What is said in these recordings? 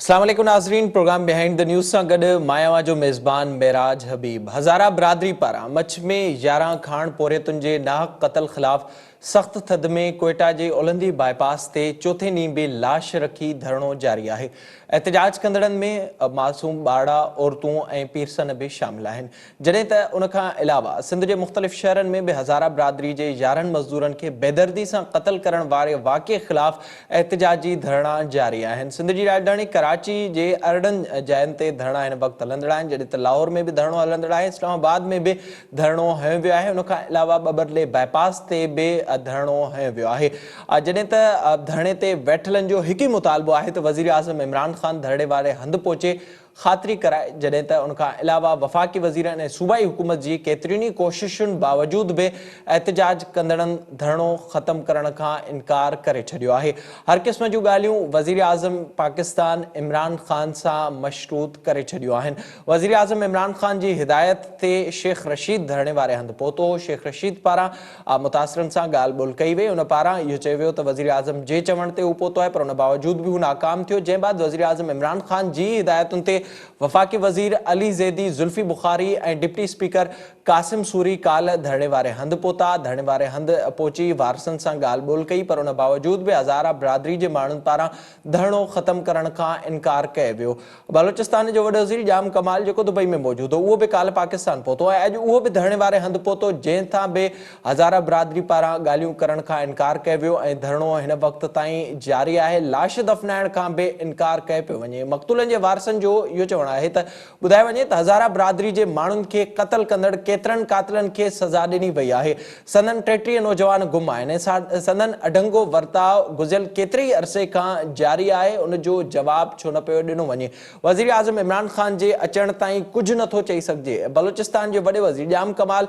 अस्सलाम वालेकुम नाज़रीन। प्रोग्राम बिहाइंड द न्यूज़ सां गॾु मायावा जो मेज़बान मेराज हबीब। हज़ारा बिरादरी पारां मछ में 11 खाण पोरियतुनि जे नाहक क़त्ल ख़िलाफ़ सख़्त थध में कोयटा जे ओलंदी बाईपास ते चौथे ॾींहुं बि लाश रखी धरणो जारी आहे। एहतजाज कंदड़नि में मासूम ॿार, औरतूं ऐं पीरसन बि शामिल आहिनि, जॾहिं त उन खां अलावा सिंध जे मुख़्तलिफ़ शहरनि में बि हज़ारा बिरादरी जे 11 मज़दूरनि खे बेदर्दी सां क़त्ल करण वारे वाक़िए ख़िलाफ़ एहतजाजी धरणा जारी आहिनि। सिंध जी राजधानी कराची जे अरड़नि जायुनि ते धरणा हिन वक़्तु हलंदड़ आहिनि, जॾहिं त लाहौर में बि धरणो हलंदड़ आहे, इस्लामाबाद में बि धरणो हंयो वियो आहे। उन खां अलावा बबरले बाईपास ते बि धरणो हंयो वियो आहे। जॾहिं त धरणे ते वेठलनि जो हिकु ई मुतालबो आहे त वज़ीर आज़म इमरान ख़ान धरणे वारे हंधि पहुचे ख़ातिरी कराए, जॾहिं त उन खां अलावा वफ़ाक़ी वज़ीरनि ऐं सूबाई हुकूमत जी केतिरियुनि ई कोशिशुनि बावजूद बि एहतजाज कंदड़नि धरणो ख़त्म करण खां इनकार करे छॾियो आहे। हर क़िस्म जूं ॻाल्हियूं वज़ीर आज़म पाकिस्तान इमरान ख़ान सां मशरूत करे छॾियूं आहिनि। वज़ीर आज़म इमरान ख़ान जी हिदायत ते शेख रशीद धरणे वारे हंधि पहुतो। शेख रशीद पारां मुतासिरनि सां ॻाल्हि ॿोल कई वई। उन पारां इहो चयो वियो त वज़ीर आज़म जे चवण ते हू पहुतो आहे, पर उन बावजूद बि हू नाकाम थियो। जंहिं बाद वज़ीर आज़म इमरान ख़ान जी हिदायतुनि ते वफ़ाक़ी वज़ीर अली ज़ैदी, ज़ुल्फ़ी बुख़ारी ऐं डिप्टी स्पीकर कासिम सूरी काल्ह धरणे वारे हंधि पहुता। धरणे वारे हंधि पहुची वारसनि सां ॻाल्हि ॿोल कई, पर उन बावजूद बि हज़ारा बिरादरी जे माण्हुनि पारां धरणो ख़त्म करण खां इनकार कयो वियो। बलोचिस्तान जो वॾो वज़ीर जाम कमाल, जेको दुबई में मौजूदु हो, उहो बि काल्ह पाकिस्तान पहुतो ऐं अॼु उहो बि धरणे वारे हंधि पहुतो, जंहिं तां बि हज़ारा बिरादरी पारां ॻाल्हियूं करण खां इनकार कयो वियो ऐं धरणो हिन वक़्त ताईं जारी आहे। लाश दफ़नाइण खां बि इनकार कयो पियो वञे। मक़तूलनि जे वारसनि जो इहो चवणु आहे त ॿुधायो वञे त हज़ारा बिरादरी जे माण्हुनि खे क़त्ल कंदड़ केतिरनि कातिलनि खे सज़ा ॾिनी वई आहे। संदन 33 नौजवान गुम आहिनि ऐं संदन अढंगो वर्ताव गुज़िरियल केतिरे ई अरसे खां जारी आहे। उन जो जवाब छो न पियो ॾिनो वञे। वज़ीर आज़म इमरान ख़ान जे अचण ताईं कुझु नथो चई सघिजे। बलोचिस्तान जे वॾे वज़ीर जाम कमाल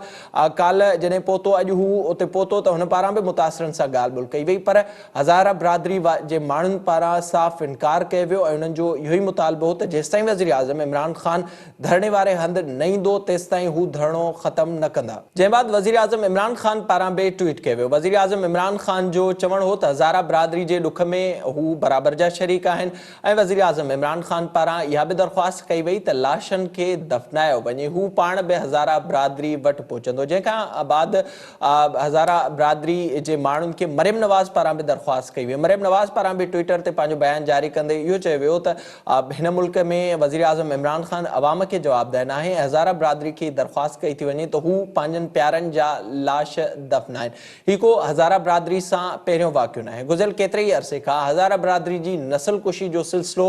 काल्ह जॾहिं पहुतो, अॼु हू उते पहुतो त हुन पारां बि मुतासिरनि सां ॻाल्हि ॿोल कई वई, पर हज़ारा बिरादरी जे माण्हुनि पारां साफ़ इनकार कयो वियो ऐं उन्हनि जो इहो ई मुतालबो हो त जेसिताईं वज़ीर आज़म इमरान ख़ान धरणे वारे हंधि न ईंदो तेसिताईं हू धरणो ख़त्म न कंदा। जंहिं बाद वज़ीर आज़म इमरान ख़ान पारां बि ट्वीट कयो वियो। वज़ीर आज़म इमरान ख़ान जो चवणु हो त हज़ारा बिरादरी जे ॾुख में हू बराबरि जा शरीक आहिनि ऐं वज़ीर आज़म इमरान ख़ान पारां इहा बि दरख़्वास्त कई वई त लाशनि खे दफ़नायो वञे। हू पाण बि हज़ारा बिरादरी वटि पहुचंदो, जंहिंखां बाद हज़ारा बिरादरी जे माण्हुनि खे मरियम नवाज़ पारां बि दरख़्वास्त कई वई। मरियम नवाज़ पारां बि ट्विटर ते पंहिंजो बयानु जारी कंदे इहो चयो वियो त हिन मुल्क में वज़ीर आज़म इमरान ख़ान अवाम खे जवाबु ॾियनि आहे। हज़ारा बिरादरी खे दरख़्वास्त कई थी वञे त हू पंहिंजनि प्यारनि जा लाश दफ़नाइनि। हीउ को हज़ारा बिरादरी सां पहिरियों वाक़ियो न आहे। गुज़िरियल केतिरे ई अरसे खां हज़ारा बिरादरी जी नस्ल कुशी जो सिलसिलो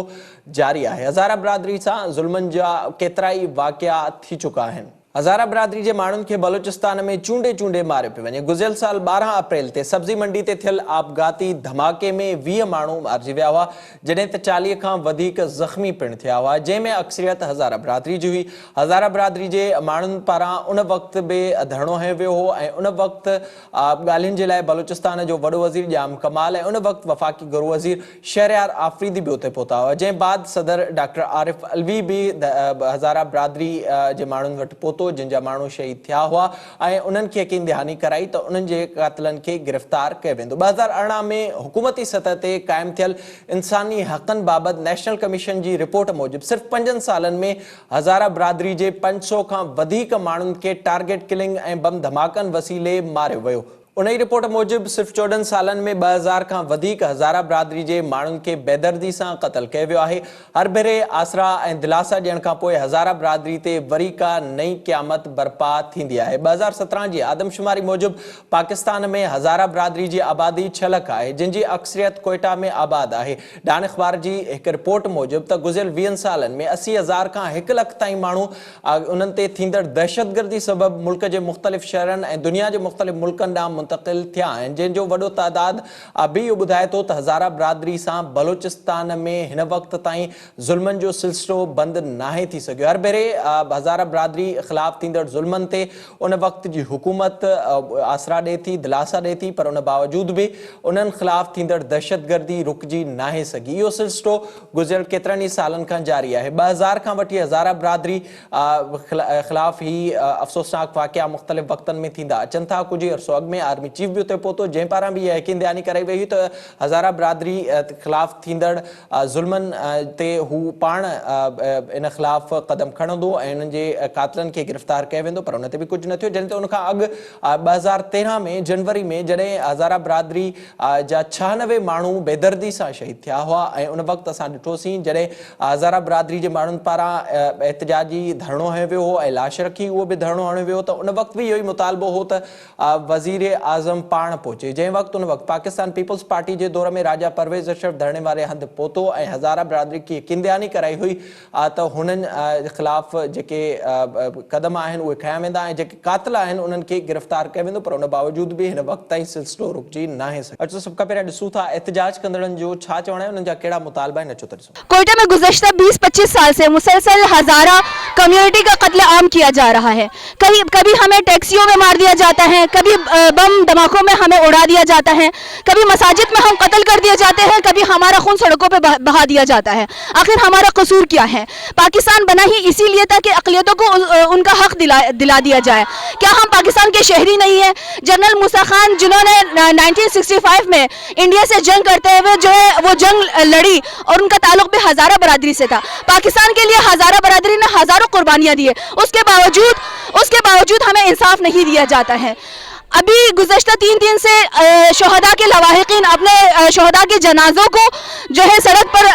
जारी आहे। हज़ारा बिरादरी सां ज़ुल्मनि जा केतिरा ई वाक़िया थी चुका आहिनि। हज़ारा बिरादरी जे माण्हुनि खे बलोचिस्तान में चूंडे चूंडे मारियो पियो वञे। गुज़िरियल साल 12 अप्रैल ते सब्ज़ी मंडी ते थियल आपघाती धमाके में 20 माण्हू मारिजी विया हुआ, जॾहिं त 40 खां वधीक ज़ख़्मी पिणु थिया हुआ, जंहिं में अक्सरियत हज़ारा बिरादरी जी हुई। हज़ारा बिरादरी जे माण्हुनि पारां उन वक़्तु बि धरणो हंयो वियो हो ऐं उन वक़्तु ॻाल्हियुनि जे लाइ बलोचिस्तान जो वॾो वज़ीर जाम कमाल ऐं उन वक़्तु वफ़ाक़ी गुरू वज़ीर शहरयार आफ़रीदी बि उते पहुता हुआ। जंहिं बाद सदर डॉक्टर आरिफ अलवी बि हज़ारा बिरादरी जे माण्हुनि वटि पहुतो, जिन जा माण्हू शहीद थिया हुआ ऐं उन्हनि खे यकीन दहानी कराई त उन्हनि जे कातिलनि खे गिरफ़्तार कयो वेंदो। 2018 में हुकूमती सतह ते क़ाइमु थियल इंसानी हक़नि बाबति नेशनल कमीशन जी रिपोर्ट मूजिबि सिर्फ़ 5 सालनि में हज़ारा बिरादरी जे 500 खां वधीक माण्हुनि खे टारगेट किलिंग ऐं बम धमाकनि वसीले मारियो वियो। उन ई रिपोर्ट मूजिबि सिर्फ़ 14 सालनि में 2000 खां वधीक हज़ारा बिरादरी जे माण्हुनि खे बेदर्दी सां क़त्ल कयो वियो आहे। हर भेरे आसरा ऐं दिलासा ॾियण खां पोइ हज़ारा बिरादरी ते वरी का नई क़यामत बर्पा थींदी आहे। 2017 जी आदमशुमारी मूजिबि पाकिस्तान में हज़ारा बिरादरी जी आबादी 6 लख आहे, जिन जी अक्सरियत कोयटा में आबाद आहे। डान अख़बार जी हिकु रिपोर्ट मूजिबि त गुज़िरियल 20 सालनि में 80,000 खां 1 लख ताईं माण्हू उन्हनि ते थींदड़ दहशतगर्दी सबबि मुल्क जे मुख़्तलिफ़ शहरनि ऐं दुनिया जे मुख़्तलिफ़ मुल्कनि ॾांहुं मुंतक़िल थिया आहिनि, जंहिंजो वॾो तादाद बि इहो ॿुधाए थो त हज़ारा बिरादरी सां बलोचिस्तान में हिन वक़्त ताईं ज़ुल्मनि जो सिलसिलो बंदि नाहे थी सघियो। हर भेरे हज़ारा बिरादरी ख़िलाफ़ थींदड़ ज़ुल्मनि ते उन वक़्त जी हुकूमत आसरा ॾिए थी, दिलासा ॾिए थी, पर उन बावजूद बि उन्हनि ख़िलाफ़ थींदड़ दहशतगर्दी रुकिजी नाहे सघी। इहो सिलसिलो गुज़िरियल केतिरनि ई सालनि खां जारी आहे। 2000 खां वठी हज़ारा बिरादरी ख़िलाफ़ ही अफ़सोसनाक वाक़िया मुख़्तलिफ़ वक़्तनि में थींदा अचनि था। कुझु अरसो अॻु में आर्मी चीफ भी उते पहुतो, जंहिं पारां बि यकीन दयानी कराई वई हुई त हज़ारा बिरादरी ख़िलाफ़ थींदड़ ज़ुल्मनि ते हू पाण इन ख़िलाफ़ क़दम खणंदो ऐं उन्हनि जे क़ातिलनि खे गिरफ़्तार कयो वेंदो, पर उन ते बि कुझु न थियो। जॾहिं त उन खां अॻु 2013 में जनवरी में जॾहिं हज़ारा बिरादरी जा 96 माण्हू बेदर्दी सां शहीद थिया हुआ ऐं उन वक़्तु असां ॾिठोसीं जॾहिं हज़ारा बिरादरी जे माण्हुनि पारां एहतजाजी धरणो हणियो वियो हो ऐं लाश रखी उहो बि धरणो हणियो वियो, त उन वक़्तु बि इहो ई मुतालबो हो त वज़ीर आज़म पाण पहुचे। जंहिं वक़्तु उन वक़्तु पाकिस्तान पीपल्स पार्टी जे दौर में राजा परवेज़ अशरफ धरणे वारे हंधि पहुतो ऐं हज़ारा बिरादरी खे यकीन दयानी कराई हुई त हुननि ख़िलाफ़ जेके क़दम आहिनि उहे खयां वेंदा ऐं जेके क़ातिल आहिनि उन्हनि खे गिरफ़्तार कयो वेंदो, पर उन बावजूद बि हिन वक़्त ताईं सिलसिलो रुकिजी नाहे सघियो। अचो सभ खां पहिरियां ॾिसूं था एहतजाज कंदड़नि जो छा चवणु आहे, उन्हनि जा कहिड़ा मुतालबा आहिनि, अचो त ॾिसूं। कोयटा में गुज़श्ता 20-25 साल से मुसलसल हज़ारा कम्युनिटी का कत्ले आम किया जा रहा है। कभी हमें टैक्सियों में मार दिया जाता है, कभी बम धमाकों में हमें उड़ा दिया जाता है, कभी मसाजिद में हम कत्ल कर दिए जाते हैं, कभी हमारा खून सड़कों पे बहा दिया जाता है। आखिर हमारा कसूर क्या है? पाकिस्तान बना ही इसीलिए था कि अक़लियतों को उनका हक दिला दिया जाए। क्या हम पाकिस्तान के शहरी नहीं है? जनरल मूसा खान जिन्होंने 1965 में इंडिया से जंग करते हुए जो है वो जंग लड़ी और उनका ताल्लुक भी हज़ारा बरादरी से था। पाकिस्तान के लिए हज़ारा बरादरी ने हज़ारों कुर्बानियां दी है, उसके बावजूद हमें इंसाफ नहीं दिया जाता है। अभी गुज़श्ता 3 दिन से शोहदा के लवाहिकीन अपने शोहदा के जनाजों को जो है सड़क पर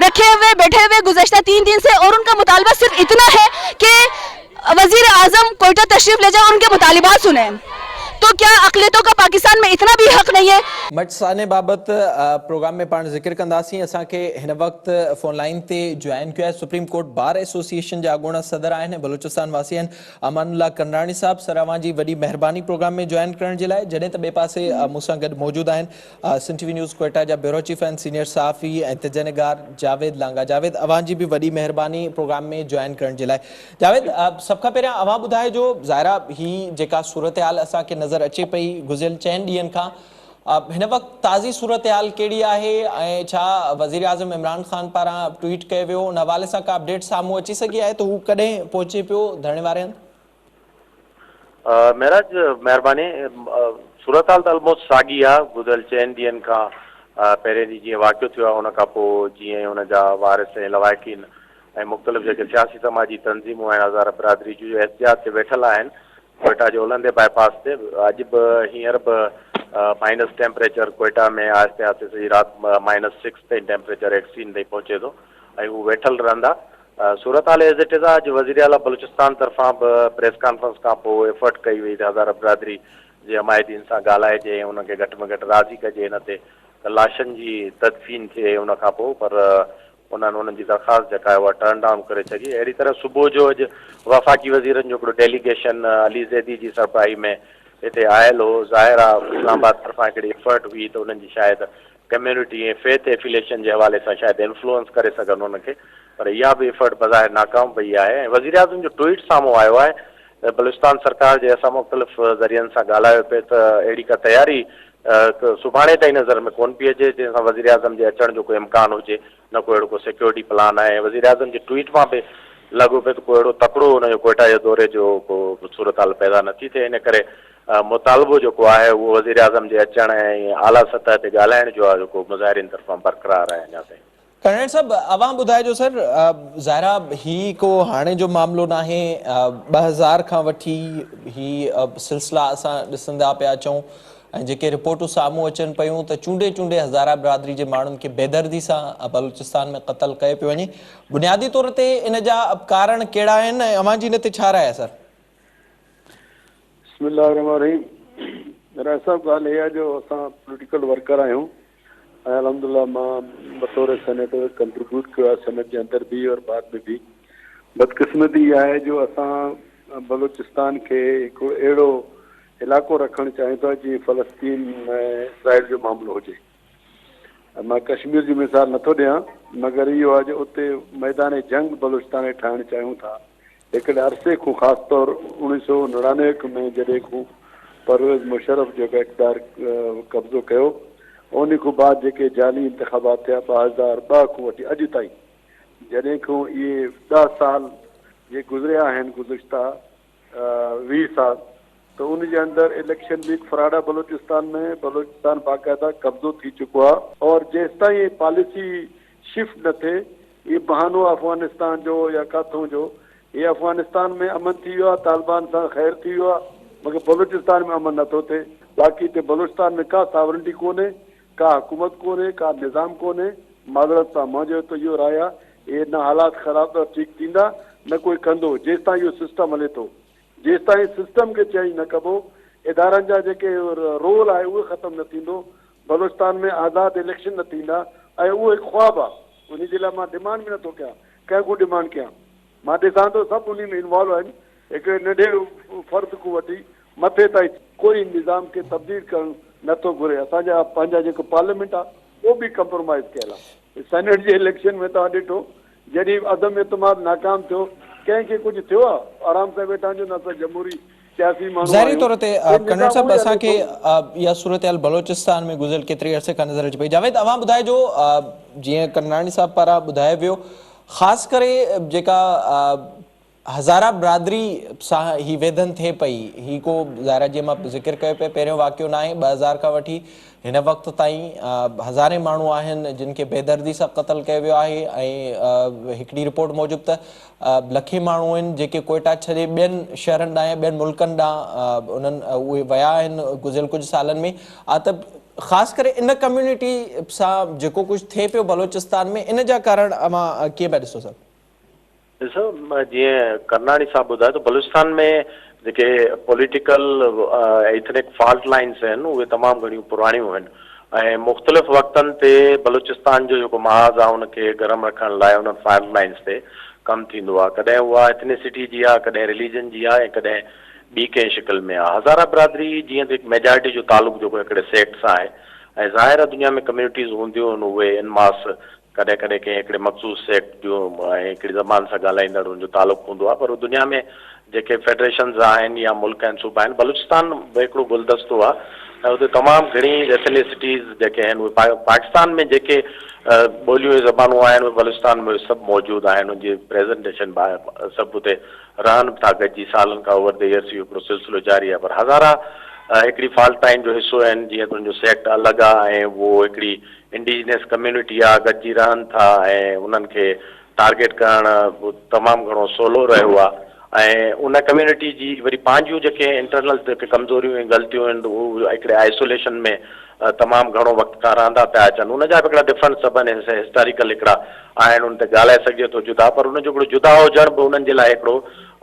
रखे हुए बैठे हुए गुज़श्ता 3 दिन से, और उनका मुतालबा सिर्फ इतना है कि वज़ीर आज़म कोयटा तशरीफ ले जाए और उनके मुतालिबात सुने। तो क्या अक़लियतों का पाकिस्तान में इतना भी हक नहीं है? मटसाने बाबत प्रोग्राम में पाण ज़िक्र कंदासीं। असांखे हिन वक़्तु फ़ोन लाइन ते जॉइन कयो आहे सुप्रीम कोर्ट बार एसोसिएशन जा अॻूणा सदर आहिनि, बलूचिस्तान वासी आहिनि, अमानुल्लाह कंडाणी साहब। सर, अवां जी वॾी महिरबानी प्रोग्राम में जॉइन करण जे लाइ। जॾहिं त ॿिए पासे मूंसां गॾु मौजूदु आहिनि सिंध टीवी न्यूज़ कोयटा जा ब्यूरो चीफ आहिनि, सीनियर सहाफ़ी ऐं तजनिगार जावेद लांगा। जावेद, अवां जी बि वॾी महिरबानी प्रोग्राम में जॉइन करण जे लाइ। जावेद, सभ खां पहिरियां अवां ॿुधाइजो, ज़ाहिरा ही जेका सूरत हाल असांखे नज़र अचे पई गुज़िरियल 4 ॾींहंनि खां, हिन वक़्तु ताज़ी सूरत हाल कहिड़ी आहे ऐं छा वज़ीर आज़म इमरान ख़ान पारां ट्वीट कयो वियो, उन हवाले सां का अपडेट साम्हूं अची सघी आहे त हू कॾहिं पहुचे पियो धरणे वारे हंधि? महराज महिरबानी, सूरत हाल त ऑलमोस्ट साॻी आहे गुज़िरियल 4 ॾींहंनि खां। पहिरें ॾींहुं जीअं वाक़ियो थियो आहे उन खां पोइ जीअं हुन जा वारिस ऐं लवाहिकीन ऐं मुख़्तलिफ़ जेके सियासी समाजी तंज़ीमूं आहिनि हज़ारा बिरादरी जूं एहतियात ते वेठल आहिनि कोयटा जे ओलंदे बाईपास ते। अॼु बि हींअर बि माइनस टेम्परेचर कोयटा में आहिस्ते आहिस्ते सॼी राति -6 ताईं टेम्परेचर एक्सीन ताईं पहुचे थो ऐं हू वेठल रहंदा। सूरत हाल एज़ इट इज़ आहे। अॼु वज़ीर आला बलूचिस्तान तरफ़ां बि प्रेस कॉन्फ्रेंस खां पोइ एफर्ट कई वई त हज़ारा बिरादरी जे हमायतीन सां ॻाल्हाइजे ऐं उनखे घटि में घटि राज़ी कजे हिन ते त लाशनि जी तदफ़ीन थिए उन खां पोइ, पर उन्हनि उन्हनि जी दरख़्वास्त जेका आहे उहा टर्न डाउन करे छॾी। अहिड़ी तरह सुबुह जो अॼु वफ़ाक़ी वज़ीरनि जो हिकिड़ो डेलीगेशन अली ज़ैदी जी सरबराही में हिते आयल हो। ज़ाहिर आहे इस्लामाबाद तरफ़ां हिकिड़ी एफर्ट हुई त उन्हनि जी शायदि कम्यूनिटी ऐं फेथ एफिलेशन जे हवाले सां शायदि इन्फ्लुएंस करे सघनि उनखे, पर इहा बि एफर्ट बज़ाहिर नाकाम पई आहे। ऐं वज़ीर आज़म जो ट्वीट साम्हूं आयो आहे त बलूचिस्तान सरकार जे असां मुख़्तलिफ़ ज़रियनि सां ॻाल्हायो पिए त अहिड़ी का तयारी सुभाणे ताईं नज़र में कोन पई अचे जंहिंसां वज़ीर आज़म जे अचण जो कोई इम्कान हुजे, न को अहिड़ो को सिक्योरिटी प्लान आहे। वज़ीर आज़म जे ट्वीट मां बि लॻो पियो त को अहिड़ो तकिड़ो हुनजो कोयटा जे दौरे जो को सूरत हाल पैदा नथी थिए। इन करे मुतालबो जेको आहे उहो वज़ीर आज़म जे अचण ऐं आला सतह ते ॻाल्हाइण जो आहे जेको मुज़ाहिरीन तरफ़ां बरक़रार आहे अञा ताईं। करण साहब, अवां ॿुधाइजो सर, ज़ाहिरा ही को हाणे जो मामिलो न आहे, 2000 खां वठी ही सिलसिला असां ॾिसंदा पिया अचूं ऐं जेके रिपोर्टूं साम्हूं अचनि पियूं त चूंडे चूंडे हज़ारा बिरादरी जे माण्हुनि खे बेदर्दी सां बलूचिस्तान में क़त्ल कयो पियो वञे। बुनियादी तौर ते इन जा कारण कहिड़ा आहिनि ऐं अवां जी इन ते छा राय आहे सर? बिस्मिल्लाहिर्रहमानिर्रहीम। राय साहब, ॻाल्हि इहा जो असां पॉलिटिकल वर्कर आहियूं ऐं अलहमदुलिल्लाह मां बतौर सेनेटर कंट्रीब्यूट कयो आहे सेनेट जे अंदरि बि और बाद में बि। बदकिस्मती इहा आहे जो असां बलूचिस्तान खे हिकिड़ो अहिड़ो इलाइक़ो रखणु चाहियूं था जीअं फ़लस्तीन ऐं इसराइल जो मामिलो हुजे। मां कश्मीर जी मिसाल नथो ॾियां, मगर इहो आहे जो उते मैदान जंग बलूचिस्तान ठाहिणु चाहियूं था। हिकिड़े अरसे खां ख़ासि तौर 1999 में जॾहिं खां परवेज़ मुशर्रफ जेका इक़्तिदार कब्ज़ो कयो, उन खां बाद जेके जाली इंतिखाबात थिया 2002 खां वठी अॼु ताईं, जॾहिं खां इहे 10 साल जे गुज़रिया आहिनि, गुज़िश्ता 20 साल, तो उन जे अंदर इलेक्शन भी फ्रॉड आहे बलोचिस्तान में। बलोचिस्तान बाकायदा कब्जो थी चुको आहे और जेसिताईं पॉलिसी शिफ्ट न थिए, ये बहानो अफगानिस्तान जो या काथों जो, ये अफगानिस्तान में अमन थी वियो आहे, तालिबान सां ख़ैर थी वियो आहे, मगर बलोचिस्तान में अमन नथो थिए। बाक़ी हिते बलोचिस्तान में का सावरनिटी कोन्हे, का हुकूमत कोन्हे, का निज़ाम कोन्हे। माज़रत सां मुंहिंजो त इहो राय आहे, ये न हालात ख़राब ठीक थींदा न कोई कंदो जेसिताईं इहो सिस्टम हले थो। जेसिताईं सिस्टम खे चेंज न कबो, इदारनि जा जेके रोल आहे उहे ख़तमु न थींदो, बलोचिस्तान में आज़ादु इलेक्शन न थींदा। ऐं उहो हिकु ख्वाबु आहे, उन जे लाइ मां डिमांड बि नथो कयां, कंहिं को डिमांड कयां। मां ॾिसां थो सभु उन में इन्वॉल्व आहिनि, हिकिड़े नंढे फ़र्द को वठी मथे ताईं कोई निज़ाम खे तब्दील करणु नथो घुरे। असांजा पंहिंजा जेको पार्लियामेंट आहे उहो बि कंप्रोमाइज़ कयल आहे। सेनेट जे इलेक्शन में तव्हां ॾिठो, जॾहिं अदम एतमाद नाकाम थियो, कंहिंखे कुझु थियो आहे? आराम सां वेठा आहिनि, न त जमहूरी सियासी माण्हू ज़ाहिरी तौर ते कन्नड़ साहब निज़ाम असांखे इहा सूरत हाल बलोचिस्तान में गुज़िरियल केतिरे अरसे खां नज़र अचे पई। जावेद, तव्हां ॿुधाइजो, जीअं करनाणी साहब पारां ॿुधायो वियो, ख़ासि करे जेका हज़ारा बिरादरी सां ही वेदन थिए पई, ही को ज़ाहिर जीअं मां ज़िक्र कयो पियो, पहिरियों वाक़ियो न आहे। 2000 खां वठी हिन वक़्त ताईं हज़ारे माण्हू आहिनि जिन खे बेदर्दी सां क़तल कयो वियो आहे। ऐं हिकिड़ी रिपोर्ट मूजिबि त लखे माण्हू आहिनि जेके कोयटा छॾे ॿियनि शहरनि ॾांहुं, ॿियनि मुल्कनि ॾांहुं उन्हनि उहे विया आहिनि गुज़िरियल कुझु सालनि में। त ख़ासि करे इन कम्यूनिटी सां जेको कुझु थिए पियो बलोचिस्तान में, इन जा कारण अवां कीअं पिया ॾिसो सर? ॾिसो, जीअं करनाणी साहब ॿुधायो त बलूचिस्तान में जेके पॉलिटिकल एथनिक फॉल्ट लाइन्स आहिनि उहे तमामु घणियूं पुराणियूं आहिनि ऐं मुख़्तलिफ़ वक़्तनि ते बलूचिस्तान जो जेको महाज़ आहे उनखे गरम रखण लाइ उन्हनि फॉल्ट लाइन्स ते कमु थींदो आहे। कॾहिं उहा एथनिसिटी जी आहे, कॾहिं रिलीजन जी आहे, ऐं कॾहिं ॿी कंहिं शिकिल में आहे। हज़ारा बिरादरी जीअं त हिकु मेजॉरिटी जो तालुक़ु जेको हिकिड़े सेक्ट सां आहे, ऐं ज़ाहिर दुनिया में कम्यूनिटीज़ हूंदियूं आहिनि, उहे इन मास कॾहिं कॾहिं कंहिं हिकिड़े मख़सूस सेक्ट जो ऐं हिकिड़ी ज़बान सां ॻाल्हाईंदड़ हुनजो तालुक़ु हूंदो आहे। पर दुनिया में जेके फेडरेशन्स आहिनि या मुल्क आहिनि, सूबा आहिनि, बलूचिस्तान हिकिड़ो गुलदस्तो आहे ऐं हुते तमामु घणी एथनिसिटीज़ जेके आहिनि उहे पाकिस्तान में जेके ॿोलियूं ऐं ज़बानूं आहिनि उहे बलूचिस्तान में सभु मौजूदु आहिनि। उनजी प्रेज़ेंटेशन सभु हुते रहनि था गॾिजी सालनि खां ओवर द इयर्स इहो हिकिड़ो सिलसिलो जारी आहे। पर हज़ारा हिकिड़ी फॉल्ट लाइन जो हिसो आहिनि, जीअं त हुनजो सेक्ट अलॻि आहे ऐं उहो हिकिड़ी इंडिजिनियस कम्यूनिटी आहे, गॾिजी रहनि था ऐं उन्हनि खे टारगेट करणु तमामु घणो सवलो रहियो आहे। ऐं उन कम्यूनिटी जी वरी पंहिंजियूं जेके इंटरनल जेके कमज़ोरियूं ऐं ग़लतियूं आहिनि उहे हिकिड़े आइसोलेशन में तमामु घणो वक़्तु खां रहंदा पिया अचनि। उनजा बि हिकिड़ा डिफरेंस सभु हिस्टोरिकल हिकिड़ा आहिनि, उन ते ॻाल्हाए सघिजे थो जुदा, पर उनजो हिकिड़ो जुदा हुजण बि उन्हनि जे लाइ हिकिड़ो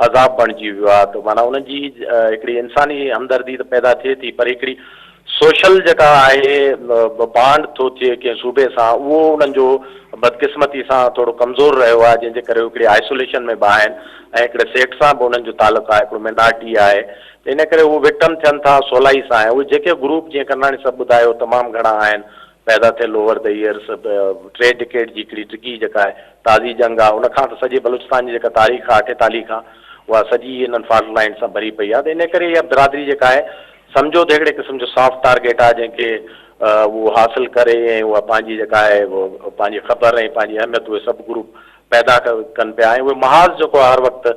अज़ाब बणिजी वियो आहे। त माना उन्हनि जी हिकिड़ी इंसानी हमदर्दी त पैदा थिए थी, पर हिकिड़ी सोशल जेका आहे बांड थो थिए कंहिं सूबे सां, उहो उन्हनि जो बदकिस्मती सां थोरो कमज़ोर रहियो आहे, जंहिंजे करे हिकिड़ी आइसोलेशन में बि आहिनि ऐं हिकिड़े सेक्ट सां बि उन्हनि जो तालुक़ु आहे, हिकिड़ो मिनारिटी आहे। त इन करे उहे विक्टम थियनि था सवलाई सां। ऐं उहे जेके ग्रुप जीअं करनाणी सभु ॿुधायो तमामु घणा आहिनि पैदा थियल ओवर द इयर्स, 3 डिकेड जी हिकिड़ी टिकी जेका आहे ताज़ी जंग आहे, उनखां त सॼे बलूचिस्तान जी जेका तारीख़ आहे 48 खां, उहा सॼी इन्हनि फॉल्ट लाइन सां भरी पई आहे। त इन करे इहा बिरादरी जेका आहे सम्झो त हिकिड़े क़िस्म जो सॉफ्ट टारगेट आहे, जंहिंखे उहो हासिलु करे ऐं उहा पंहिंजी जेका आहे पंहिंजी ख़बर ऐं पंहिंजी अहमियत उहे सभु ग्रुप पैदा कनि पिया। ऐं उहे महाज़ जेको हर वक़्तु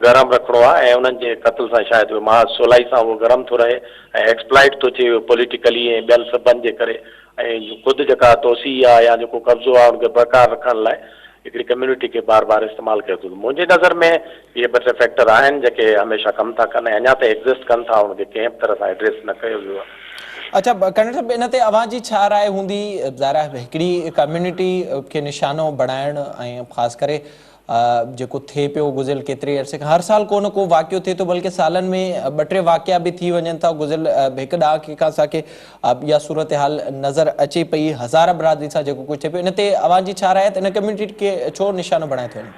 गरम रखिणो आहे ऐं उन्हनि जे क़त्ल सां शायदि उहे महाज़ सवलाई सां उहो गरम थो रहे ऐं एक्सप्लॉइट थो थिए पॉलिटिकली ऐं ॿियनि सबनि जे करे। ऐं ख़ुदि जेका तोसी आहे या जेको कब्ज़ो आहे उनखे बरक़रार रखण लाइ हिकिड़ी कम्यूनिटी खे बार बार इस्तेमालु कयो थो। मुंहिंजी नज़र में इहे ॿ टे फैक्टर आहिनि जेके हमेशह कमु था कनि ऐं अञा त एग्ज़िस्ट कनि था, उनखे कंहिं बि तरह सां एड्रेस न कयो वियो आहे। अच्छा कन्नड़ साहब, इन ते अवां जी छा राय हूंदी? ज़ाहिर हिकिड़ी कम्यूनिटी खे निशानो बणाइण ऐं ख़ासि करे जेको थिए पियो गुज़िरियल केतिरे अरसे खां, हर साल को न को वाक़ियो थिए थो, बल्कि सालनि में 2-3 वाक़िया बि थी वञनि था। गुज़िरियल हिकु ॾहाके खां असांखे इहा सूरत हाल नज़र अचे पई हज़ारा बिरादरी सां जेको कुझु थिए पियो। इन ते अवां जी छा राय आहे त इन कम्यूनिटी खे छो निशानो बणाए थो वञे?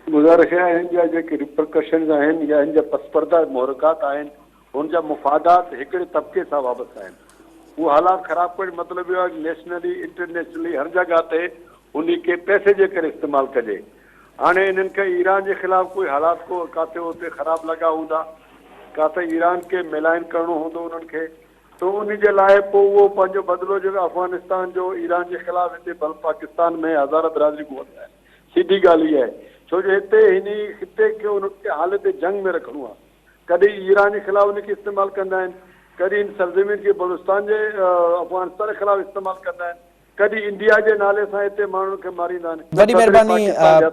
गुज़ारिश आहे हिन जा जेके रिपरकशन्स आहिनि या हिन जा पसपर्दा मुहरकात आहिनि, हुन जा मुफ़ादात हिकिड़े तबिके सां वाबस्ता आहिनि। उहो हालात ख़राबु करणु मतिलबु इहो आहे नेशनली इंटरनेशनली हर जॻह ते उन खे पैसे जे करे इस्तेमालु कजे। हाणे इन्हनि खे ईरान जे ख़िलाफ़ु कोई हालात को किथे हुते ख़राबु लॻा हूंदा, किथे ईरान खे मिलाइन करिणो हूंदो उन्हनि खे, त उन जे लाइ पोइ उहो पंहिंजो बदिलो जेको अफ़गानिस्तान जो ईरान जे ख़िलाफ़ु हिते पाकिस्तान में हज़ारा बिरादरी को वरिता आहे। सीधी ॻाल्हि इहा आहे, छो जो हिते खे उन्हनि खे हालत जंग में रखिणो आहे। कॾहिं ईरान जे ख़िलाफ़ उनखे इस्तेमालु कंदा आहिनि, कॾहिं इन सरज़मीन खे बलूचिस्तान जे अफ़गानिस्तान जे ख़िलाफ़ इस्तेमालु कंदा आहिनि, कॾहिं इंडिया जे नाले सां हिते माण्हुनि खे मारींदा आहिनि। वॾी महिरबानी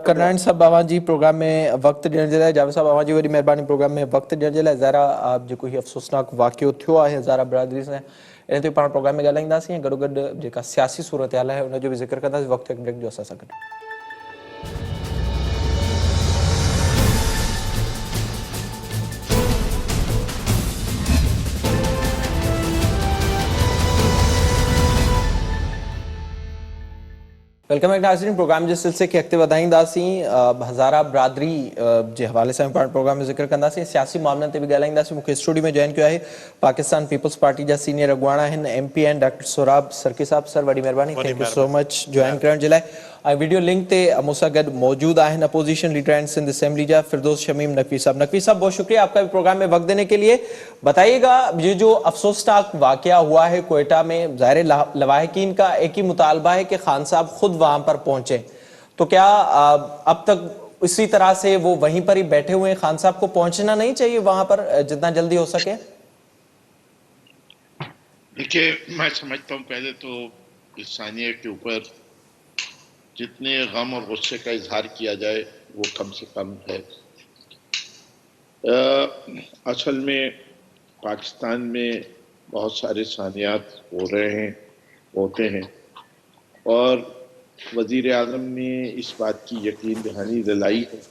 करनाणी साहब अवां जी प्रोग्राम में वक़्तु ॾियण जे लाइ। जावेद साहब अवां जी वॾी महिरबानी प्रोग्राम में वक़्तु ॾियण जे लाइ। ज़ाहिरा जेको हीउ अफ़सोसनाक वाक़ियो थियो आहे हज़ारा बिरादरी सां, इन ते पाण प्रोग्राम में ॻाल्हाईंदासीं ऐं गॾोगॾु जेका सियासी सूरत हाल आहे उनजो बि ज़िक्र कंदासीं। वक़्तु हिकु ब्रेक जो असां सां गॾु। वेलकम बैक नाज़रीन। प्रोग्राम जे सिलसिले खे अॻिते वधाईंदासीं। हज़ारा बिरादरी जे हवाले सां पाण प्रोग्राम में ज़िक्र कंदासीं, सियासी मामलनि ते बि ॻाल्हाईंदासीं। मूंखे स्टूडियो में जॉइन कयो आहे पाकिस्तान पीपल्स पार्टी जा सीनियर अॻुवाणा आहिनि MP आहिनि डॉक्टर सोराब सर्की साहब। सर वॾी महिरबानी, thank you so much join करण जे लाइ। ऐं वीडियो लिंक ते मूंसां गॾु मौजूद आहिनि opposition leader and Sindh assembly जा फिरदौस शमीम नकवी साहब। नकवी साहब बहुत शुक्रिया आपका भी प्रोग्राम में वक्त देने के लिए। बताइएगा ये जो अफसोसनाक वाकया हुआ है कोयटा में, ज़ाहिर लवाहिकीन का एक ही मुतालबा है कि खान साहब खुद वहां पर पहुंचे, तो क्या अब तक इसी तरह से वो वहीं पर ही बैठे हुए हैं? खान साहब को पहुंचना नहीं चाहिए वहां पर जितना जल्दी हो सके? देखिए, मैं समझता हूँ पहले तो इंसानिया के ऊपर जितने गम और गुस्से का इजहार किया जाए वो कम से कम है। असल में पाकिस्तान में बहुत सारे सानियात हो रहे हैं, होते हैं, और वज़ीर आज़म ने इस बात की यकीन दहानी दिलाई है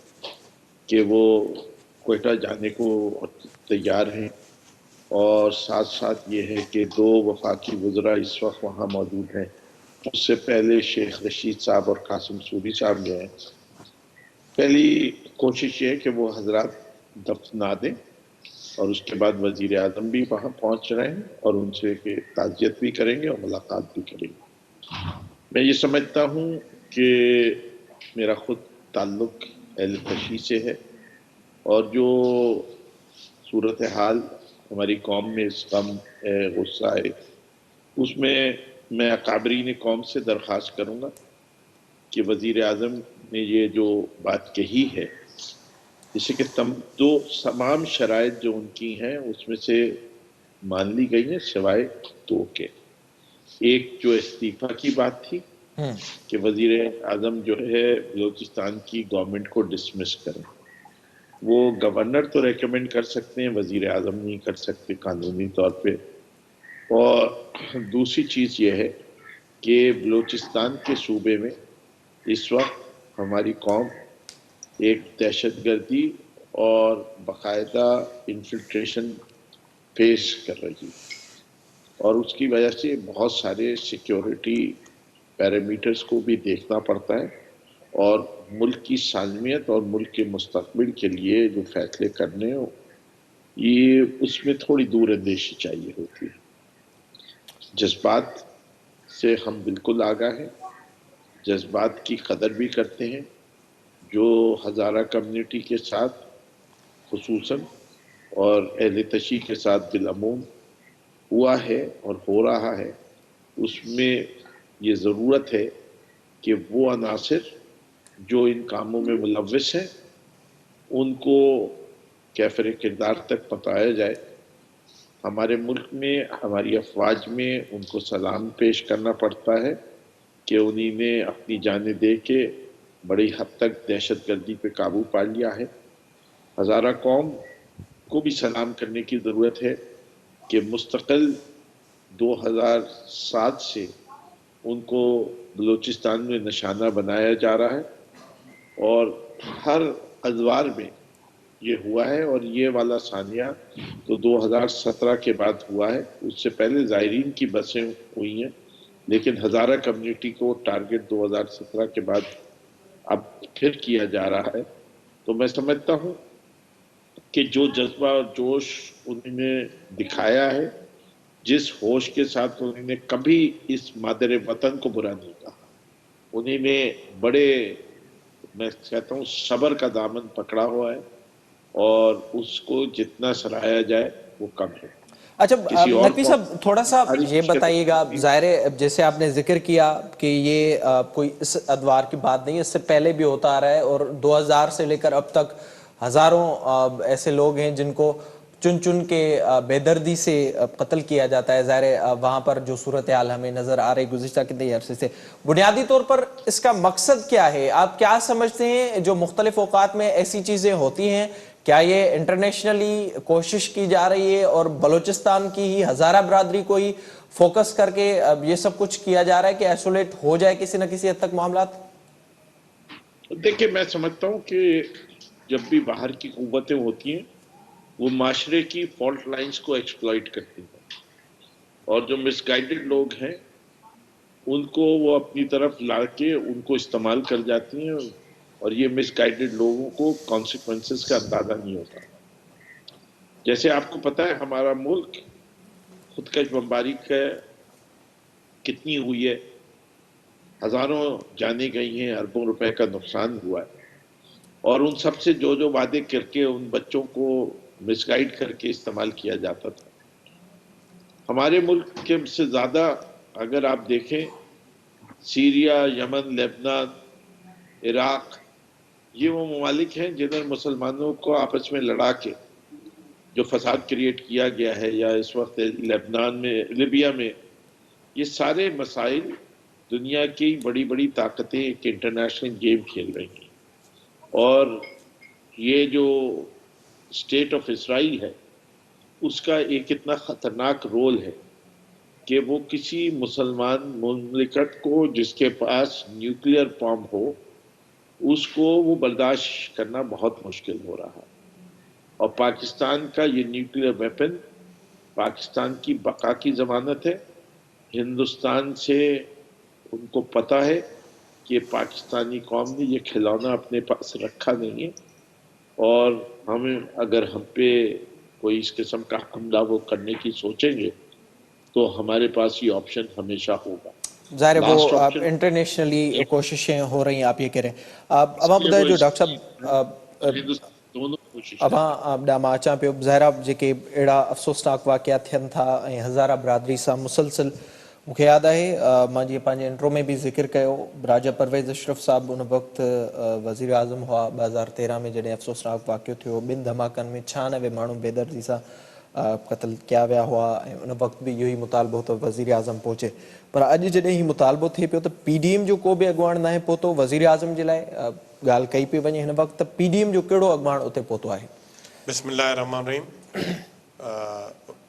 कि वो कोयटा जाने को तैयार हैं, और साथ साथ ये है कि 2 वफाकी वज़रा इस वक्त वहाँ मौजूद हैं। उससे पहले शेख रशीद साहब और कासिम सूरी साहब गए हैं। पहली कोशिश ये है कि वो हजरात दफना दें, और उसके बाद वज़ीर आज़म भी वहाँ पहुँच रहे हैं और उनसे के ताज़ियत भी करेंगे और मुलाकात भी करेंगे। मैं ये समझता हूँ कि मेरा ख़ुद ताल्लुक़ अहल तशी से है, और जो सूरत हाल हमारी कौम में इस गम गुस्सा है, उसमें मैं अकाबरीन कौम से दरख्वास्त करूँगा कि वज़ीर आज़म ने ये जो बात कही है, जैसे कि तमाम शराइत जो उनकी हैं उसमें से मान ली गई हैं सिवाय 2 के। एक जो इस्तीफ़ा की बात थी कि वज़ीर आज़म जो है बलूचिस्तान की गवर्नमेंट को डिसमिस करें, वो गवर्नर तो रेकमेंड कर सकते हैं, वज़ीर आज़म नहीं कर सकते कानूनी तौर पे। और दूसरी चीज़ ये है कि बलूचिस्तान के सूबे में इस वक्त हमारी कौम एक दहशतगर्दी और बाकायदा इन्फिल्ट्रेशन फेस कर रही है, और उसकी वजह से बहुत सारे सिक्योरिटी पैरामीटर्स को भी देखना पड़ता है, और मुल्क की सालमियत और मुल्क के मुस्तक़बिल के लिए जो फैसले करने हो, ये उसमें थोड़ी दूर अंदेशी चाहिए होती है। जज्बात से हम बिल्कुल आगाह हैं, जज्बात की कदर भी करते हैं। जो हज़ारा कम्युनिटी के साथ खुसूसन और अहल तशी के साथ बिलअमूम हुआ है और हो रहा है, उसमें ये ज़रूरत है कि वो अनासिर जो इन कामों में मुलव्वस हैं उनको कैफ़र किरदार तक पहुँचाया जाए। हमारे मुल्क में हमारी अफवाज में उनको सलाम पेश करना पड़ता है कि उन्हीं ने अपनी जानें दे के बड़ी हद तक दहशतगर्दी पे काबू पा लिया है। हज़ारा कौम को भी सलाम करने की ज़रूरत है कि मुस्तकिल 2007 से उनको बलूचिस्तान में निशाना बनाया जा रहा है, और हर अदवार में ये हुआ है, और ये वाला सानिया तो 2017 के बाद हुआ है। उससे पहले ज़ायरीन की बसें हुई हैं, लेकिन हज़ारा कम्युनिटी को टारगेट 2017 के बाद अब फिर किया जा रहा है। तो मैं समझता हूँ कि जो जज्बा और जोश उन्होंने दिखाया है, जिस होश के साथ उन्होंने कभी इस मादर वतन को बुरा नहीं कहा, उन्होंने बड़े, मैं कहता हूँ, सब्र का दामन पकड़ा हुआ है, और उसको जितना सराहाया जाए वो कम है। अच्छा नकवी साहब, थोड़ा सा ये बताइएगा, ज़ाहिर जैसे आपने जिक्र किया कि ये कोई इस अदवार की बात नहीं, इससे पहले भी होता आ रहा है, और 2000 से लेकर अब तक हज़ारों ऐसे लोग हैं जिनको चुन चुन के बेदर्दी से कत्ल किया जाता है। ज़ाहिर है वहाँ पर जो सूरत हाल हमें नज़र आ रही गुज़िश्ता कितने अरसे से, बुनियादी तौर पर इसका मकसद क्या है? आप क्या समझते हैं जो मुख्तलिफ औकात में ऐसी चीज़ें होती हैं, क्या ये इंटरनेशनली कोशिश की जा रही है और बलूचिस्तान की ही हज़ारा बरादरी को ही फोकस करके ये सब कुछ किया जा रहा है कि आइसोलेट हो जाए किसी न किसी हद तक मामला? देखिए, मैं समझता हूँ कि जब भी बाहर की कुव्वतें होती हैं वो माशरे की फॉल्ट लाइंस को एक्सप्लॉइट करती हैं, और जो मिसगाइडेड लोग हैं उनको वो अपनी तरफ ला के उनको इस्तेमाल कर जाती हैं, और ये मिसगाइडेड लोगों को कॉन्सिक्वेंसेस का अंदाजा नहीं होता। जैसे आपको पता है हमारा मुल्क खुदकश बमबारी का कितनी हुई है, हजारों जानें गई हैं, अरबों रुपए का नुकसान हुआ है, और उन सब से जो वादे करके उन बच्चों को मिसगाइड करके इस्तेमाल किया जाता था। हमारे मुल्क के से ज़्यादा अगर आप देखें, सीरिया, यमन, लेबनान, इराक, ये वो ममालिक हैं जिन्हें मुसलमानों को आपस में लड़ा के जो फसाद क्रिएट किया गया है, या इस वक्त लेबनान में, लिबिया में, ये सारे मसाइल दुनिया की बड़ी बड़ी ताकतें एक इंटरनेशनल गेम खेल रही हैं, और ये जो स्टेट ऑफ इसराइल है उसका एक इतना ख़तरनाक रोल है कि वो किसी मुसलमान मुमलिकत को जिसके पास न्यूक्लियर बम हो उसको वो बर्दाश्त करना बहुत मुश्किल हो रहा है। और पाकिस्तान का ये न्यूक्लियर वेपन पाकिस्तान की बका की ज़मानत है। हिंदुस्तान से उनको पता है कि पाकिस्तानी कौम ने ये खिलौना अपने पास रखा नहीं है, और हमें अगर हम पे कोई इस किस्म का हमला वो करने की सोचेंगे तो हमारे पास ये ऑप्शन हमेशा होगा। ज़ाहिर है वो Last option- इंटरनेशनली कोशिशें हो रही हैं, आप ये कह रहे हैं। अब आप ॿुधायो जो डॉक्टर साहब दोनों कोशिश अवां ॾांहुं अचां पियो, ज़ाहिर आहे जेके अहिड़ा अफ़सोसनाक वाक़िया थियनि था ऐं हज़ारा बरादरी सां मुसलसिल, मूंखे यादि आहे मां जीअं पंहिंजे इंट्रो में बि ज़िक्र कयो, राजा परवेज़ अशरफ साहब उन वक़्तु वज़ीर आज़म हुआ 2013 में जॾहिं अफ़सोसनाक वाक़ियो थियो, ॿिनि धमाकनि में 96 माण्हू बेदर्दी सां क़त्ल किया विया हुआ, ऐं उन वक़्तु बि इहो ई मुतालबो त वज़ीर आज़म पहुचे। पर अॼु जॾहिं हीउ मुतालबो थिए पियो त PDM जो को बि अॻुवाण नाहे पहुतो वज़ीर आज़म जे लाइ, ॻाल्हि कई पई वञे हिन वक़्तु PDM जो कहिड़ो अॻुवाण उते पहुतो आहे? बिस्मिल्लाहिर्रहमानिर्रहीम।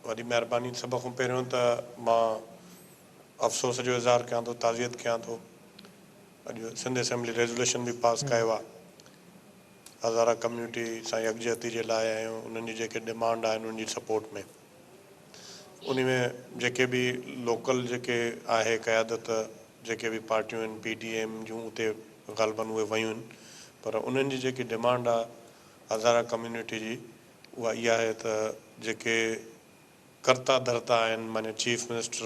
वॾी महिरबानी। सभ खां पहिरियों त मां अफ़सोस जो इज़हार कयां थो, ताज़ियत कयां थो। अॼु सिंध असेंबली रेज़ोल्यूशन बि पास कयो आहे हज़ारा कम्यूनिटी सां यकजहती जे लाइ ऐं उन्हनि जी जेके डिमांड आहिनि उन्हनि जी सपोर्ट में। उन में जेके बि लोकल जेके आहे क़यादत, जेके बि पार्टियूं आहिनि PDM जूं उते ग़ालिबन उहे वयूं आहिनि, पर उन्हनि जी जेकी डिमांड आहे हज़ारा कम्यूनिटी जी, उहा इहा आहे त जेके कर्ता धर्ता आहिनि, माने चीफ मिनिस्टर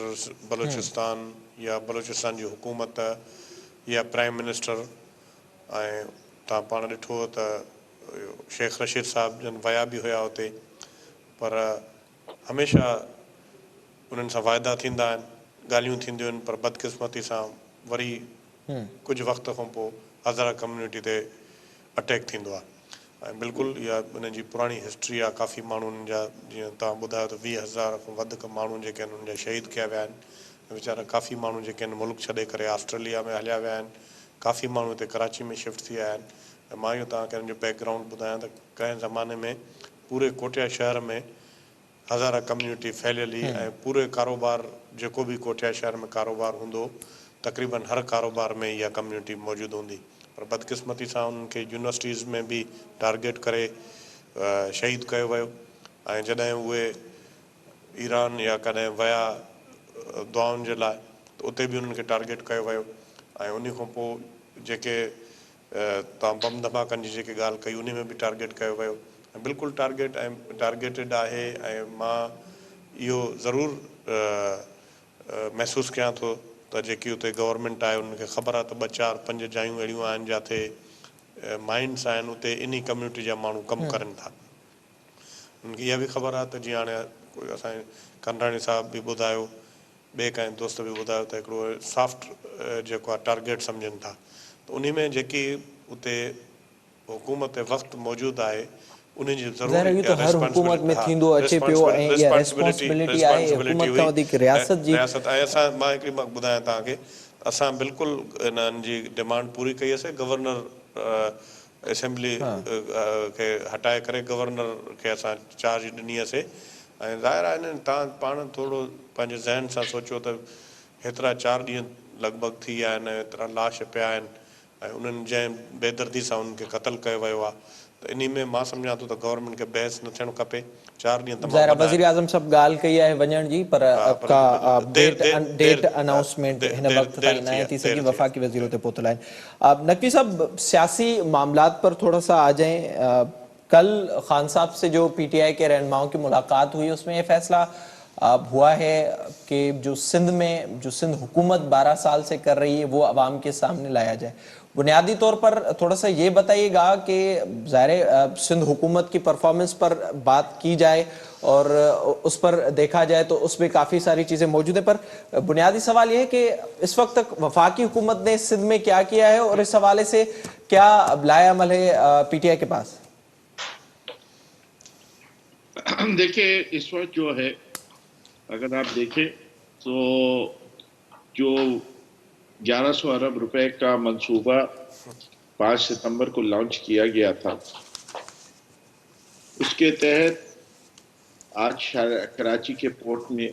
बलूचिस्तान या बलूचिस्तान जी हुकूमत या प्राइम मिनिस्टर, ऐं तव्हां पाण ॾिठो त शेख रशीद साहब जन विया बि हुया हुते, पर हमेशह उन्हनि सां वाइदा थींदा आहिनि, ॻाल्हियूं थींदियूं आहिनि, पर बदकिस्मती सां वरी कुझु वक़्त खां पोइ हज़ारा कम्यूनिटी ते अटैक थींदो आहे। ऐं बिल्कुलु इहा उन जी पुराणी हिस्ट्री आहे। काफ़ी माण्हुनि जा, जीअं तव्हां ॿुधायो त 20,000 खां वधीक माण्हू जेके आहिनि उन जा शहीद कया विया आहिनि। वीचारा काफ़ी माण्हू जेके आहिनि मुल्क छॾे करे ऑस्ट्रेलिया में हलिया विया आहिनि, काफ़ी माण्हू हिते कराची में शिफ्ट थी विया आहिनि। ऐं मां इहो तव्हांखे हिन जो बैकग्राउंड ॿुधायां त कंहिं ज़माने में पूरे कोटिया शहर में हज़ारा कम्यूनिटी फैलियल हुई, ऐं पूरे कारोबार जेको बि कोटिया शहर में कारोबार हूंदो, तक़रीबन हर कारोबार में इहा कम्यूनिटी मौजूदु हूंदी। पर बदकिस्मती सां उन्हनि खे यूनिवर्सिटीज़ में बि टारगेट करे शहीद कयो वियो। ऐं जॾहिं उहे ईरान या कॾहिं विया दुआउनि जे लाइ त उते बि उन्हनि खे टारगेट कयो वियो। ऐं उन खां पोइ जेके तव्हां बम धमाकनि जी जेके ॻाल्हि कई उन में बि टारगेट कयो वियो। ऐं बिल्कुलु टारगेटेड आहे। ऐं मां इहो ज़रूरु महसूसु कयां थो त जेकी उते गवर्नमेंट आहे उनखे ख़बर आहे त 4-5 जायूं अहिड़ियूं आहिनि जिते माइंड्स आहिनि, उते इन कम्यूनिटी जा माण्हू कमु करनि था। उनखे इहा बि ख़बर आहे त जीअं हाणे कोई असांजे कंडाणी साहब बि ॿुधायो, ॿिए कंहिं दोस्त बि ॿुधायो त हिकिड़ो सॉफ्ट जेको आहे टारगेट सम्झनि था। त उन में जेकी उते हुकूमत वक़्त मौजूद आहे उन जी ज़ाहिर आहे, इहो त हर हुकूमत में थींदो अचे पियो ऐं इहा रिस्पॉन्सिबिलिटी आहे हुकूमत खां वधीक रियासत जी। रियासत ऐं असां मां हिकिड़ी मां ॿुधायां तव्हांखे, असां बिल्कुलु इन्हनि जी डिमांड पूरी कई असे। गवर्नर असेंबली खे हटाए करे गवर्नर खे असां चार्ज ॾिनी हुअसीं। ऐं ज़ाहिर आहे हिननि तव्हां पाण थोरो पंहिंजे ज़हन सां सोचियो त हेतिरा 4 ॾींहं लॻभॻि थी विया आहिनि, एतिरा लाश पिया आहिनि ऐं उन्हनि जंहिं बेदर्दी सां उन्हनि खे क़तलु कयो वियो आहे, त इन में मां सम्झां थो त गवर्नमेंट खे बहस न थियणु खपे। 4 ॾींहं ज़ाहिर तमामु वज़ीर आज़म साहब ॻाल्हि कई आहे वञण जी, पर का डेट अनाउंसमेंट हिन वक़्त ताईं न थी सकी। वफ़ाक़ी वज़ीर उते पहुतल आहिनि। नकवी साहब, सियासी मामलात पर थोड़ा सा आ जाएं। कल खान साहब से जो पीटीआई के रहनुमाओं की मुलाकात हुई, उसमें ये फैसला हुआ है कि जो सिंध हुकूमत 12 साल से कर रही है वो अवाम के सामने लाया जाए। बुनियादी तौर पर थोड़ा सा ये बताइएगा कि ज़ाहिर सिंध हुकूमत की परफॉर्मेंस पर बात की जाए और उस पर देखा जाए तो उसमें काफ़ी सारी चीज़ें मौजूद हैं, पर बुनियादी सवाल ये है कि इस वक्त तक वफाकी हुकूमत ने सिंध में क्या किया है और इस हवाले से क्या लाया अमल है पीटीआई के पास? देखिए, इस वक्त जो है अगर आप देखें तो जो 1100 अरब रुपए का मंसूबा 5 सितंबर को लॉन्च किया गया था, उसके तहत आज कराची के पोर्ट में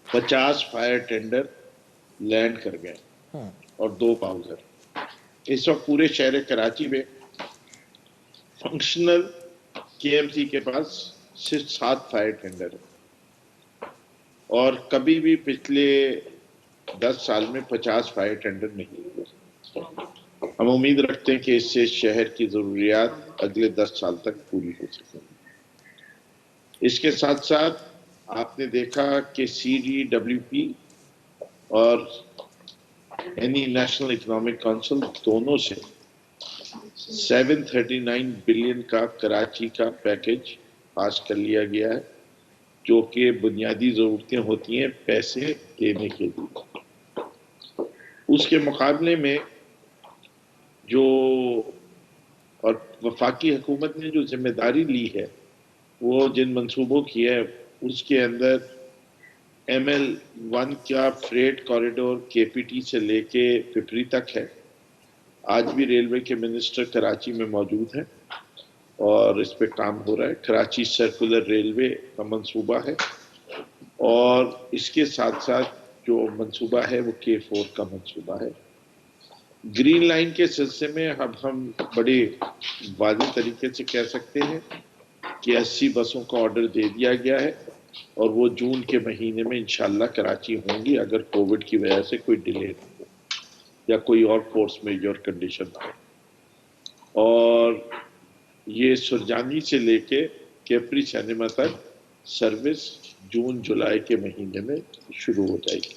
50 फायर टेंडर लैंड कर गए और 2 बाउजर। इस वक्त पूरे शहर कराची में फंक्शनल केएमसी के पास सिर्फ 7 फायर टेंडर है और कभी भी पिछले 10 साल में 50 फायर टेंडर नहीं हुए। हम उम्मीद रखते हैं कि इससे शहर की ज़रूरियात अगले 10 साल तक पूरी हो सकेंगी। इसके साथ साथ आपने देखा कि CDWP और नेशनल इकोनॉमिक काउंसिल दोनों से 739 बिलियन का कराची का पैकेज पास कर लिया गया है, जो कि बुनियादी ज़रूरतें होती हैं पैसे देने के लिए। उसके मुकाबले में जो और वफाकी हुकूमत ने जो जिम्मेदारी ली है, वो जिन मंसूबों की है उसके अंदर ML1 का फ्रेट कॉरिडोर KPT से लेके पिपरी तक है। आज भी रेलवे के मिनिस्टर कराची में मौजूद हैं और इस पे काम हो रहा है। कराची सर्कुलर रेलवे का मंसूबा है और इसके साथ साथ जो मंसूबा है वो K4 का मंसूबा है। ग्रीन लाइन के सिलसिले में अब हम बड़े वाज़ेह तरीके से कह सकते हैं कि 80 बसों का ऑर्डर दे दिया गया है और वो जून के महीने में इंशाल्लाह कराची होंगी, अगर कोविड की वजह से कोई डिले ना हो या कोई और फोर्स मेजर कंडीशन ना हो। और ये सुरजानी से लेके कैपरी सिनेमा तक सर्विस जून जुलाई के महीने में शुरू हो जाएगी।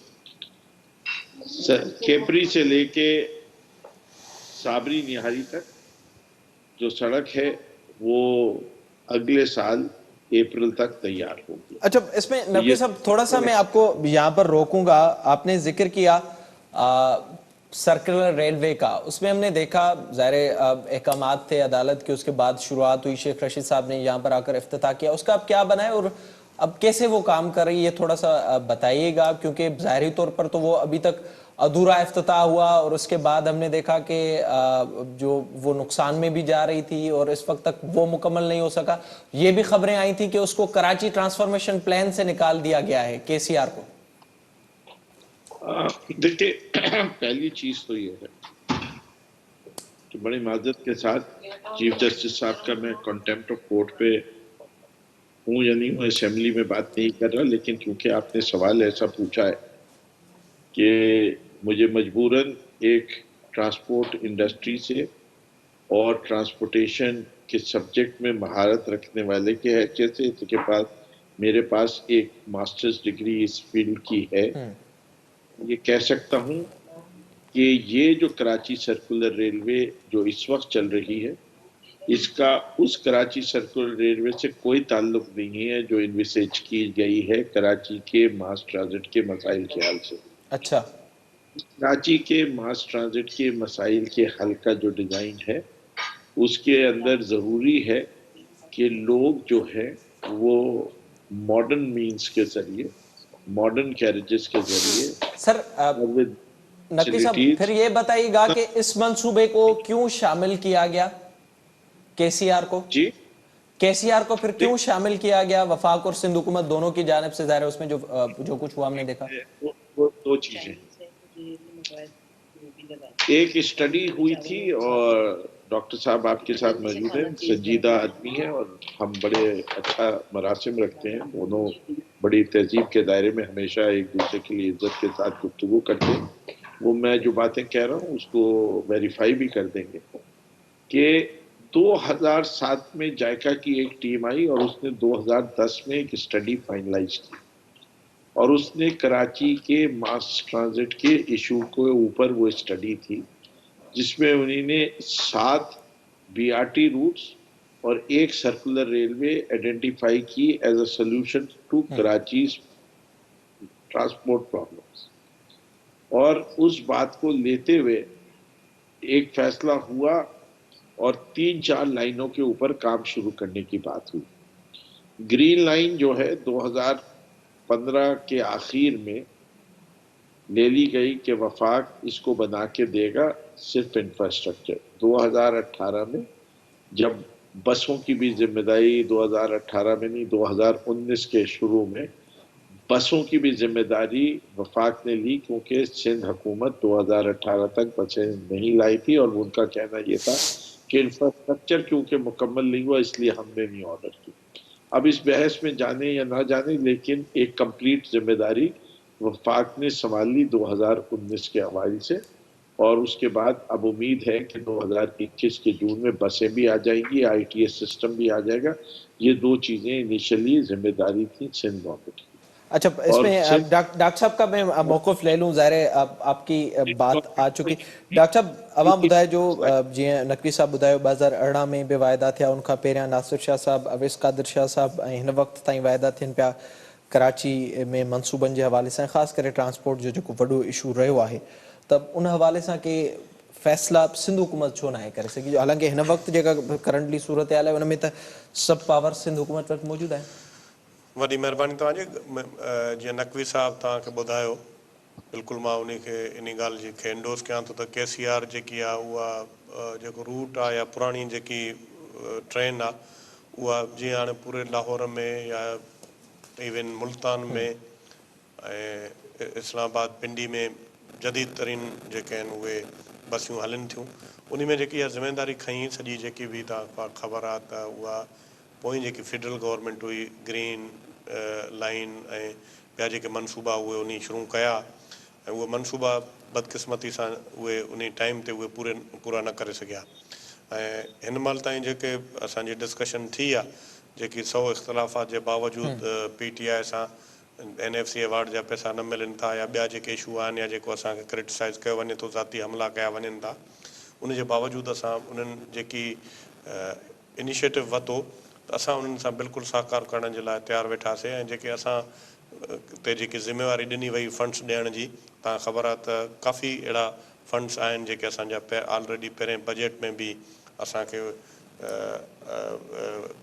कैपरी से लेके साबरी निहारी तक जो सड़क है वो अगले साल अप्रैल तक तैयार होगी। अच्छा, इसमें नकवी साहब थोड़ा सा मैं आपको यहाँ पर रोकूंगा। आपने जिक्र किया सर्कुलर रेलवे का, उसमें हमने देखा ज़ाहिर अहकामात थे अदालत के, उसके बाद शुरुआत हुई, शेख रशीद साहब ने यहाँ पर आकर इफ्तिताह किया, उसका अब क्या बना है और अब कैसे वो काम कर रही है, थोड़ा सा बताइएगा, क्योंकि ज़ाहिरी तौर पर तो वो अभी तक अधूरा इफ्तिताह हुआ और उसके बाद हमने देखा कि जो वो नुकसान में भी जा रही थी और इस वक्त तक वो मुकम्मल नहीं हो सका। ये भी खबरें आई थी कि उसको कराची ट्रांसफॉर्मेशन प्लान से निकाल दिया गया है KCR को। देखिए, पहली चीज तो ये है कि बड़ी माजरत के साथ चीफ जस्टिस साहब का मैं कंटेम्प्ट ऑफ कोर्ट पे हूँ या नहीं हूँ असेंबली में बात नहीं कर रहा, लेकिन क्योंकि आपने सवाल ऐसा पूछा है कि मुझे मजबूरन एक ट्रांसपोर्ट इंडस्ट्री से और ट्रांसपोर्टेशन के सब्जेक्ट में महारत रखने वाले के हैसियत से के पास मेरे पास एक मास्टर्स डिग्री इस फील्ड की है, ये कह सकता हूँ कि ये जो कराची सर्कुलर रेलवे जो इस वक्त चल रही है, इसका उस कराची सर्कुलर रेलवे से कोई ताल्लुक नहीं है जो इन्विसेज की गई है कराची के मास ट्रांजिट के मसाइल के हल से। अच्छा, कराची के मास ट्रांजिट के मसाइल के हल का जो डिज़ाइन है اس کے اندر ضروری ہے کہ لوگ جو ہے وہ ماڈرن مینس کے ذریعے، ماڈرن کیریجز کے ذریعے سر اور with نقوی صاحب facilities، پھر یہ بتائیے گا کہ اس منصوبے کو کیوں شامل کیا گیا کے سی آر کو؟ جی کے سی آر کو پھر کیوں شامل کیا گیا؟ وفاق اور سندھ حکومت دونوں کی جانب سے ظاہر ہے اس میں جو کچھ ہوا ہم نے دیکھا. دو چیزیں، ایک اسٹڈی ہوئی تھی اور ڈاکٹر صاحب آپ کے ساتھ موجود ہیں، سنجیدہ آدمی ہیں اور ہم بڑے اچھا مراسم رکھتے ہیں، دونوں بڑی تہذیب کے دائرے میں ہمیشہ ایک دوسرے کے لیے عزت کے ساتھ گفتگو کرتے ہیں. وہ میں جو باتیں کہہ رہا ہوں اس کو ویریفائی بھی کر دیں گے کہ 2007 میں جائکا کی ایک ٹیم آئی اور اس نے 2010 میں ایک اسٹڈی فائنلائز کی اور اس نے کراچی کے ماس ٹرانزٹ کے ایشو کے اوپر وہ اسٹڈی تھی جس میں انہوں نے 7 بی آر ٹی روٹس اور ایک سرکولر ریلوے آئیڈینٹیفائی کی as a solution to Karachi's transport problems. اور اس بات کو لیتے ہوئے ایک فیصلہ ہوا اور 3-4 لائنوں کے اوپر کام شروع کرنے کی بات ہوئی. گرین لائن جو ہے 2015 کے آخر میں لے لی گئی کہ وفاق اس کو بنا کے دے گا صرف انفراسٹرکچر. 2018 میں جب بسوں کی بھی ذمہ داری 2018 میں نہیں 2019 کے شروع میں بسوں کی بھی ذمہ داری وفاق نے لی کیونکہ سندھ حکومت 2018 تک بسیں نہیں لائی تھی اور ان کا کہنا یہ تھا کہ انفراسٹرکچر کیونکہ مکمل نہیں ہوا اس لیے ہم نے نہیں آرڈر کی. اب اس بحث میں جانے یا نہ جانے لیکن ایک کمپلیٹ ذمہ داری وفاق نے سنبھال لی 2019 کے اوائل سے اور اس کے بعد اب امید ہے کہ 2021 کے جون میں بسیں بھی آ جائیں گی، آئی ٹی ایس سسٹم بھی آ جائے گا. یہ 2 چیزیں انیشلی ذمہ داری تھی سندھ گورنمنٹ کی. اچھا اس میں ڈاکٹر صاحب کا میں موقف لے لوں، ظاہر ہے آپ کی بات آ چکی. ڈاکٹر صاحب عوام بدائے جو جی نقوی صاحب بداयो 2018 में बि वाइदा थिया उन खां पहिरियां नासिर शाह साहब अवेस कादिर शाह साहब ऐं हिन वक़्त ताईं वाइदा थियनि पिया कराची में मंसूबनि जे हवाले सां ख़ासि करे ट्रांसपोर्ट जो जेको वॾो इशू रहियो आहे त उन हवाले सां के फ़ैसिला सिंध हुकूमत छो न आहे करे सघी? हालांकि हिन वक़्तु जेका करंटली सूरत हाल आहे उन में त सभु पावर सिंध हुकूमत वटि मौजूदु आहे. वॾी महिरबानी तव्हांजी. जीअं नक़वी साहब तव्हांखे ॿुधायो बिल्कुलु मां उन खे इन ॻाल्हि जी खे इंडोस कयां थो त के सी आर जेकी आहे उहा जेको रूट आहे या पुराणी जेकी ट्रेन आहे उहा जीअं हाणे पूरे लाहौर में या इवन मुल्तान में ऐं इस्लामाबाद पिंडी में जदीद तरीन जेके आहिनि उहे बसियूं हलनि थियूं. उन में जेकी इहा ज़िमेदारी खईं सॼी जेकी बि तव्हां ख़बर आहे त उहा पोइ जेकी फेडरल गवर्नमेंट हुई ग्रीन लाइन ऐं ॿिया जेके मनसूबा उहे उन शुरू कया ऐं उहे मनसूबा बदकिस्मती सां उहे उन टाइम ते उहे पूरा न करे सघिया. ऐं हिन महिल ताईं जेके असांजी डिस्कशन थी आहे जेकी 100 इख़्तिलाफ़ात जे बावजूदु पी टी आई सां एन एफ सी अवार्ड जा पैसा न मिलनि था या ॿिया जेके इशू आहिनि या जेको असांखे क्रिटिसाइज़ कयो वञे थो ज़ाती हमला कया वञनि था उन जे बावजूदु असां उन्हनि जेकी इनिशिएटिव वरितो त असां उन्हनि सां बिल्कुलु साकार करण जे लाइ तयारु वेठासीं. ऐं जेके असां ते जेकी ज़िम्मेवारी ॾिनी वई फंड्स ॾियण जी तव्हां ख़बर आहे त काफ़ी अहिड़ा फंड्स आहिनि जेके असांजा ऑलरेडी पहिरें बजट में बि असांखे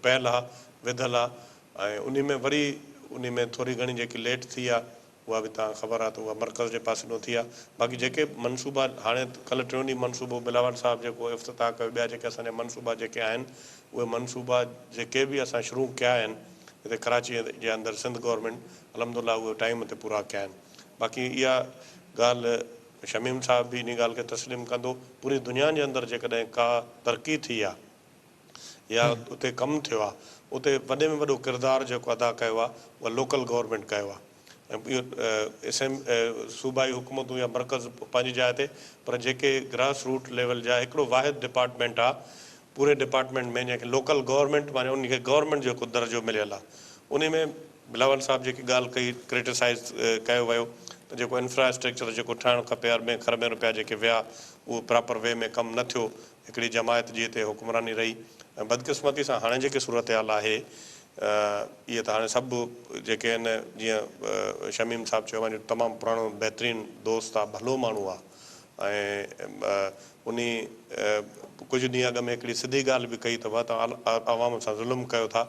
पहल आहे विधल आहे ऐं उन में वरी उन में थोरी घणी जेकी लेट थी आहे उहा बि तव्हां ख़बर आहे त उहा मर्कज़ जे पासिनो थी आहे. बाक़ी जेके मनसूबा हाणे कल्ह टियों ॾींहुं मनसूबो बिलावल साहिबु जेको इफ़्तिताह कयो ॿिया जेके असांजा मनसूबा जेके आहिनि उहे मनसूबा जेके बि असां शुरू कया आहिनि हिते कराचीअ जे अंदरि सिंध गवर्नमेंट अलहमदुलिल्लाह उहे टाइम ते पूरा कया आहिनि. बाक़ी इहा ॻाल्हि शमीम साहिब बि इन ॻाल्हि खे तस्लीम कंदो. पूरी दुनिया जे अंदरि जेकॾहिं का तरक़ी थी आहे या उते कमु थियो आहे उते वॾे में वॾो किरदारु जेको अदा कयो आहे उहा लोकल गवर्नमेंट कयो आहे. ऐं इहो सूबाई हुकूमतूं या मर्कज़ पंहिंजी जाइ ते पर जेके ग्रास रूट लेवल जा हिकिड़ो वाहिद डिपार्टमेंट आहे पूरे डिपार्टमेंट में जंहिंखे लोकल गवर्नमेंट माने उनखे गवर्नमेंट जेको दर्जो मिलियल आहे उन में बिलावल साहिबु जेकी ॻाल्हि कई क्रिटिसाइज़ कयो वियो त जेको इंफ्रास्ट्रक्चर जेको ठहणु खपे खरबें रुपया जेके विया उहो प्रॉपर वे में कमु न थियो. हिकिड़ी जमायत जी हिते हुकुमरानी रही ऐं बदकिस्मती सां हाणे जेके सूरत हाल आहे इहे त हाणे सभु जेके आहिनि जीअं शमीम साहिबु चयो वञे तमामु पुराणो बहितरीनु दोस्त आहे भलो माण्हू आहे ऐं उन कुझु ॾींहं अॻु में हिकिड़ी सिधी ॻाल्हि बि कई अथव, तव्हां आवाम सां ज़ुल्म कयो था,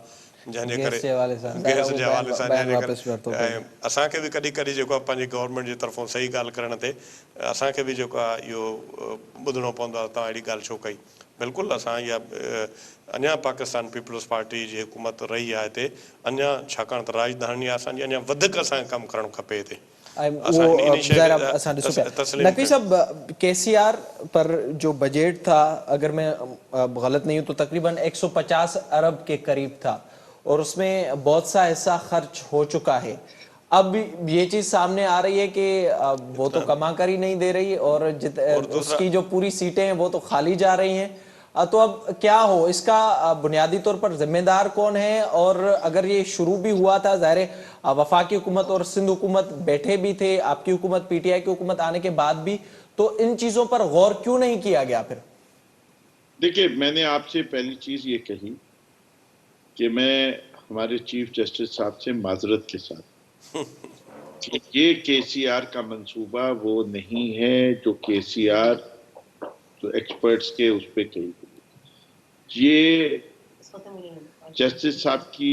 जंहिंजे करे गैस जे हवाले सां गैस जे हवाले सां, बयान जंहिंजे वापसि वरितो करे ऐं असांखे बि कॾहिं कॾहिं जेको आहे पंहिंजी गवर्नमेंट जी तरफ़ां सही ॻाल्हि करण ते असांखे बि जेको आहे इहो ॿुधणो पवंदो आहे, तव्हां अहिड़ी ॻाल्हि छो कई। बिल्कुलु असां इहा अञा पाकिस्तान पीपल्स पार्टी जी हुकूमत रही आहे हिते अञा, छाकाणि त राजधानी आहे असांजी, अञा वधीक असांखे कमु करणु खपे हिते। असां इन शइ खे नकवी साहब, केसीआर पर जो बजट था, अगर मैं गलत नहीं हूँ तो तकरीबन 150 अरब के करीब था और उसमें बहुत सा हिस्सा खर्च हो चुका है। अब ये चीज सामने आ रही है कि वो तो कमा कर ही नहीं दे रही और उसकी जो पूरी सीटें हैं वो तो खाली जा रही हैं। तो अब क्या हो, इसका बुनियादी तौर पर जिम्मेदार कौन है? और अगर ये शुरू भी हुआ था, ज़ाहिर है वफाकी हुकूमत और सिंध हुकूमत बैठे भी थे, आपकी हुकूमत पीटीआई की हुकूमत आने के बाद भी, तो इन चीजों पर गौर क्यों नहीं किया गया फिर? देखिए, मैंने आपसे पहली चीज ये कही कि मैं हमारे चीफ जस्टिस साहब से माजरत के साथ कि ये केसीआर का मंसूबा वो नहीं है जो केसीआर जो एक्सपर्ट्स के उस पर कही गई। ये जस्टिस साहब की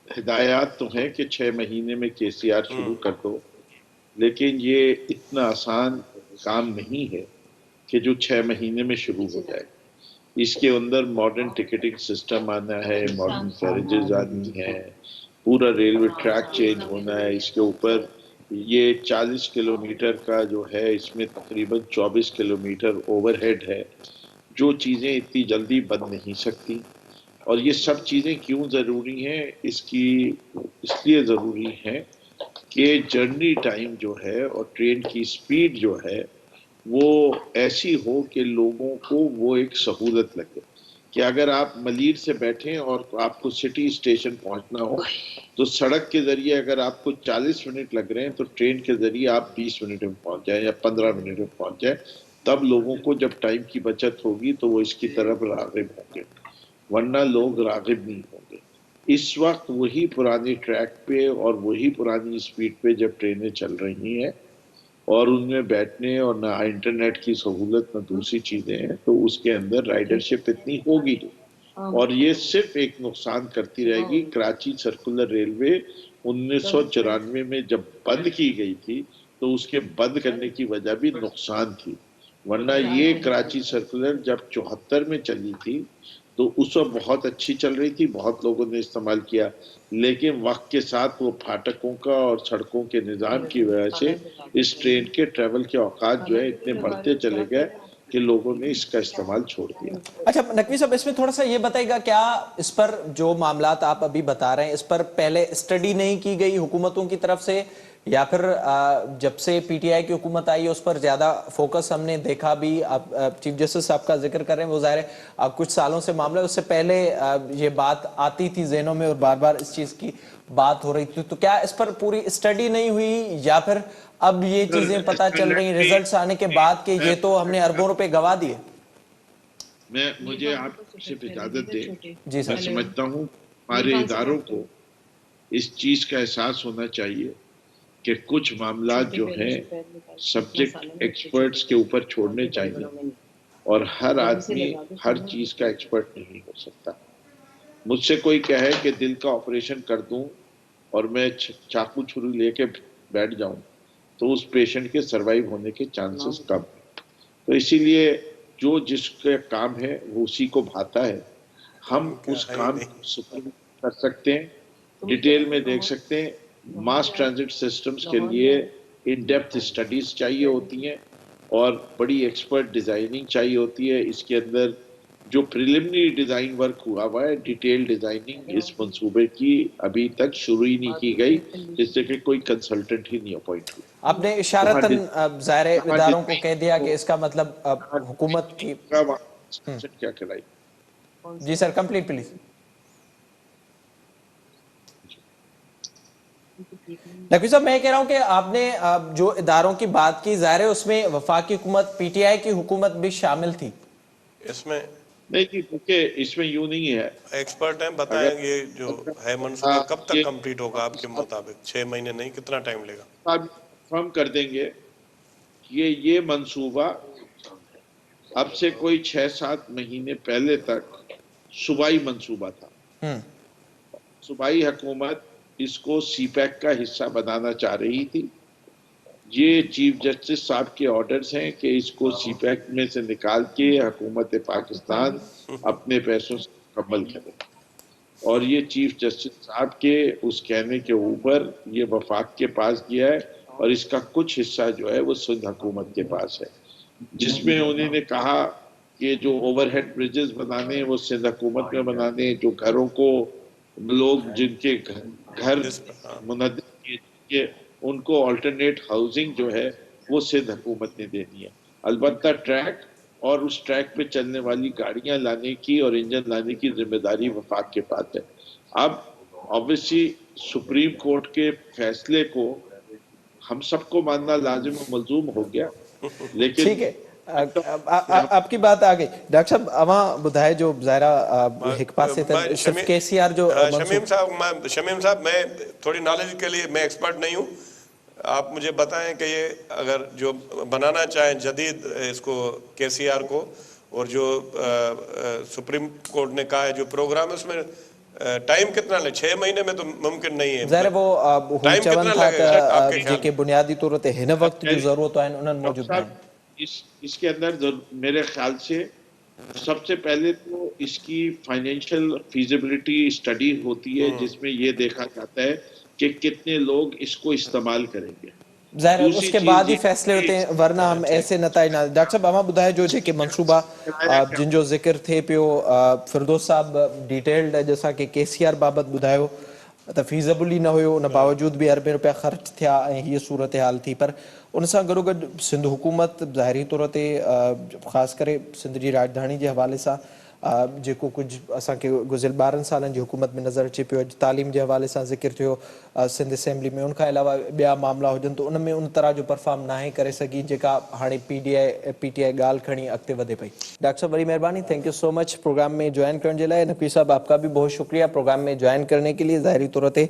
हिदायत तो है कि 6 महीने में केसीआर शुरू कर दो, लेकिन ये इतना आसान काम नहीं है कि जो 6 महीने में शुरू हो जाए। इसके अंदर मॉडर्न टिकटिंग सिस्टम आना है, मॉडर्न कैरेजेस आनी है, पूरा रेलवे ट्रैक चेंज होना है, इसके ऊपर ये 40 किलोमीटर का जो है इसमें तकरीबन 24 किलोमीटर ओवरहेड है, जो चीज़ें इतनी जल्दी बन नहीं सकती। और ये सब चीज़ें क्यों ज़रूरी हैं, इसकी इसलिए ज़रूरी है कि जर्नी टाइम जो है और ट्रेन की स्पीड जो है वो ऐसी हो कि लोगों को वो एक सहूलत लगे कि अगर आप मलीर से बैठें और आपको सिटी स्टेशन पहुंचना हो तो सड़क के ज़रिए अगर आपको 40 मिनट लग रहे हैं तो ट्रेन के ज़रिए आप 20 मिनट में पहुंच जाएं या 15 मिनट में पहुंच जाएं। तब लोगों को जब टाइम की बचत होगी तो वो इसकी तरफ राग़िब होंगे, वरना लोग राग़िब नहीं होंगे। इस वक्त वही पुराने ट्रैक पे और वही पुरानी स्पीड पे जब ट्रेनें चल रही हैं और उनमें बैठने और ना इंटरनेट की सहूलत ना दूसरी चीज़ें हैं, तो उसके अंदर राइडरशिप इतनी होगी नहीं, और ये सिर्फ एक नुकसान करती रहेगी। कराची सर्कुलर रेलवे 1994 में जब बंद की गई थी तो उसके बंद करने की वजह भी नुकसान थी, वरना ये कराची सर्कुलर जब 74 में चली थी तो उस वक्त बहुत अच्छी चल रही थी, बहुत लोगों ने इस्तेमाल किया, लेकिन वक्त के साथ वो फाटकों का और सड़कों के निज़ाम की वजह से इस ट्रेन के ट्रैवल के औकात जो है इतने बढ़ते चले गए कि लोगों ने इसका इस्तेमाल छोड़ दिया। अच्छा नकवी साहब, इसमें थोड़ा सा ये बताइएगा, क्या इस पर जो मामलात आप अभी बता रहे हैं, इस पर पहले स्टडी नहीं की गई हुकूमतों की तरफ से, या फिर जब से पीटीआई की हुकूमत आई है उस पर ज्यादा फोकस हमने देखा भी? आप चीफ जस्टिस साहब का जिक्र कर रहे हैं, वो ज़ाहिर है कुछ सालों से मामला, उससे पहले ये बात आती थी ज़हनों में और बार बार इस चीज की बात हो रही थी, तो क्या इस पर पूरी स्टडी नहीं हुई, या फिर अब ये चीजें पता चल रही रिजल्ट्स आने के बाद कि ये तो हमने अरबों रुपए गवा दिए? मुझे आपसे इजाजत दे, जी सर। मैं समझता हूँ हमारे इदारों को इस चीज का एहसास होना चाहिए कि कुछ मामलात जो हैं सब्जेक्ट एक्सपर्ट्स के ऊपर छोड़ने चाहिए, और हर आदमी हर चीज का एक्सपर्ट नहीं हो सकता। मुझसे कोई कहे कि दिल का ऑपरेशन कर दूं और मैं चाकू छुरी लेके बैठ जाऊं तो उस पेशेंट के सरवाइव होने के चांसेस कम हैं। तो इसीलिए जो जिसका काम है वो उसी को भाता है, हम उस काम को कर सकते हैं, डिटेल में देख सकते हैं। मास ट्रांजिट सिस्टम्स के लिए इन डेप्थ स्टडीज चाहिए होती हैं और बड़ी एक्सपर्ट डिजाइनिंग चाहिए होती है। इसके अंदर जो प्रिलिमिनरी डिजाइन वर्क हुआ हुआ है, डिटेल डिजाइनिंग इस मंसूबे की अभी तक शुरू ही नहीं की गई, जिससे कि कोई कंसल्टेंट ही नहीं अपॉइंट हुआ। आपने इशारतन ज़ाहिर इदारों को कह दिया कि इसका मतलब हुकूमत की क्या कराई। जी सर, कंप्लीट प्लीज। नकवी साहब, मैं कह रहा हूं कि आपने जो इदारों की बात की, ज़ाहिर है उसमें वफाकी हुकूमत, पीटीआई की हुकूमत भी शामिल थी इसमें। नहीं जी, क्योंकि इसमें यूं नहीं है, एक्सपर्ट हैं, बताएंगे ये जो है मंसूबा कब तक कंप्लीट होगा आपके मुताबिक? 6 महीने नहीं, कितना टाइम लेगा? कंफर्म कर देंगे کہ یہ منصوبہ اب سے کوئی 6-7 مہینے پہلے تک صوبائی منصوبہ تھا. صوبائی حکومت اس کو سی پیک کا حصہ بنانا چاہ رہی تھی. یہ چیف جسٹس صاحب کے آرڈرز ہیں کہ اس کو سی پیک میں سے نکال کے حکومت پاکستان اپنے پیسوں سے مکمل کرے, اور یہ چیف جسٹس صاحب کے اس کہنے کے اوپر یہ وفاق کے پاس گیا ہے, اور اس کا کچھ حصہ جو ہے وہ سندھ حکومت کے پاس ہے, جس میں انہوں نے کہا کہ جو اوور ہیڈ بریجز بنانے ہیں وہ سندھ حکومت میں بنانے ہیں, جو گھروں کو لوگ جن کے گھر منہدم کیے ان کو آلٹرنیٹ ہاؤسنگ جو ہے وہ سندھ حکومت نے دینی ہے. البتہ ٹریک اور اس ٹریک پہ چلنے والی گاڑیاں لانے کی اور انجن لانے کی ذمہ داری وفاق کے پاس ہے. اب obviously سپریم کورٹ کے فیصلے کو ہم سب کو ماننا لازم و ملزوم ہو گیا, لیکن ٹھیک ہے, آپ کی بات آ گئی. ڈاکٹر صاحب اواں بدھائے جو ظاہرہ ایک پاس سے صرف کے سی آر جو شمیم صاحب, میں تھوڑی نالج کے لیے, میں ایکسپرٹ نہیں ہوں, آپ مجھے بتائیں کہ یہ اگر جو بنانا چاہیں جدید اس کو کے سی آر کو, اور جو سپریم کورٹ نے کہا ہے جو پروگرام ہے اس میں ٹائم کتنا لے, 6 مہینے میں تو ممکن نہیں ہے. ظاہر وہ ٹائم چون کتنا تھا لگے گا آپ کے خیال کہ بنیادی طور تے ہن وقت جو ضرورت ہے انہوں نے موجود ہیں. اس کے اندر میرے خیال سے سب سے پہلے تو اس کی فائنینشیل فیزیبلٹی اسٹڈی ہوتی ہے, جس میں یہ دیکھا جاتا ہے کہ کتنے لوگ اس کو استعمال کریں گے. ظاہر اس کے بعد ہی فیصلے ہوتے ہیں, ورنہ ہم ایسے نتائج نہ. ڈاکٹر صاحب اما بدھائے جو کہ منصوبہ جن جو ذکر تھے پیو فردوس صاحب ڈیٹیلڈ جیسا کہ کے سی آر بابت بدھاयो त فیزیبل ہی نہ ہوयो, ان باوجود بھی اربیں روپیا خرچ تھیا ऐं हीअ सूरत हाल थी. पर उन सां गॾोगॾु सिंध हुकूमत ज़ाहिरी तौर ते ख़ासि करे सिंध जी राजधानी जे हवाले सां जेको कुझु असांखे गुज़िरियल 12 सालनि जी हुकूमत में नज़र अचे पियो, तालीम जे हवाले सां ज़िक्र थियो सिंध असेंबली में, उनखां अलावा ॿिया मामला हुजनि त उन में उन तरह जो परफॉर्म नाहे करे सघी जेका हाणे पीटीआई ॻाल्हि खणी अॻिते वधे पई. डॉक्टर साहब बड़ी मेहरबानी, thank you so much program में ज्वाइन करण जे लाइ. नकवी साहब आपका भी बहुत शुक्रिया प्रोग्राम में ज्वाइन करने के लिए. ज़ाहिरी तौर ते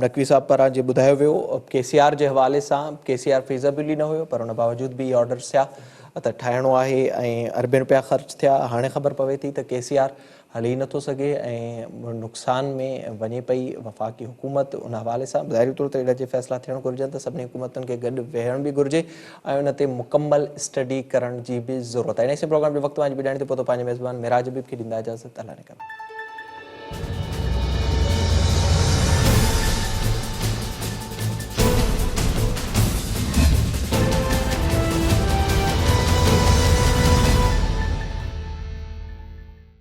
नकवी साहब पारां जे ॿुधायो वियो के सी आर जे हवाले सां के सी आर फीज़ेबल ई न हुयो, पर उन बावजूद भी ऑर्डर्स थिया त ठाहिणो आहे ऐं अरबें रुपया ख़र्च थिया. हाणे ख़बर पवे थी त के सी आर हली ही नथो सघे ऐं नुक़सान में वञे पई वफ़ाक़ी हुकूमत. उन हवाले सां ज़ाहिरी तौर ते अहिड़ा जे फ़ैसिला थियणु घुरिजनि त सभिनी हुकूमतुनि खे गॾु वेहण बि घुरिजे ऐं उन ते मुकमल स्टडी करण जी बि ज़रूरत आहे. इन प्रोग्राम जो वक़्तु पंहिंजी ॿुधाइण ते पहुतो. पंहिंजे मेज़बान मिराज हबीब खे ॾींदा इजाज़त. अल्लाह ने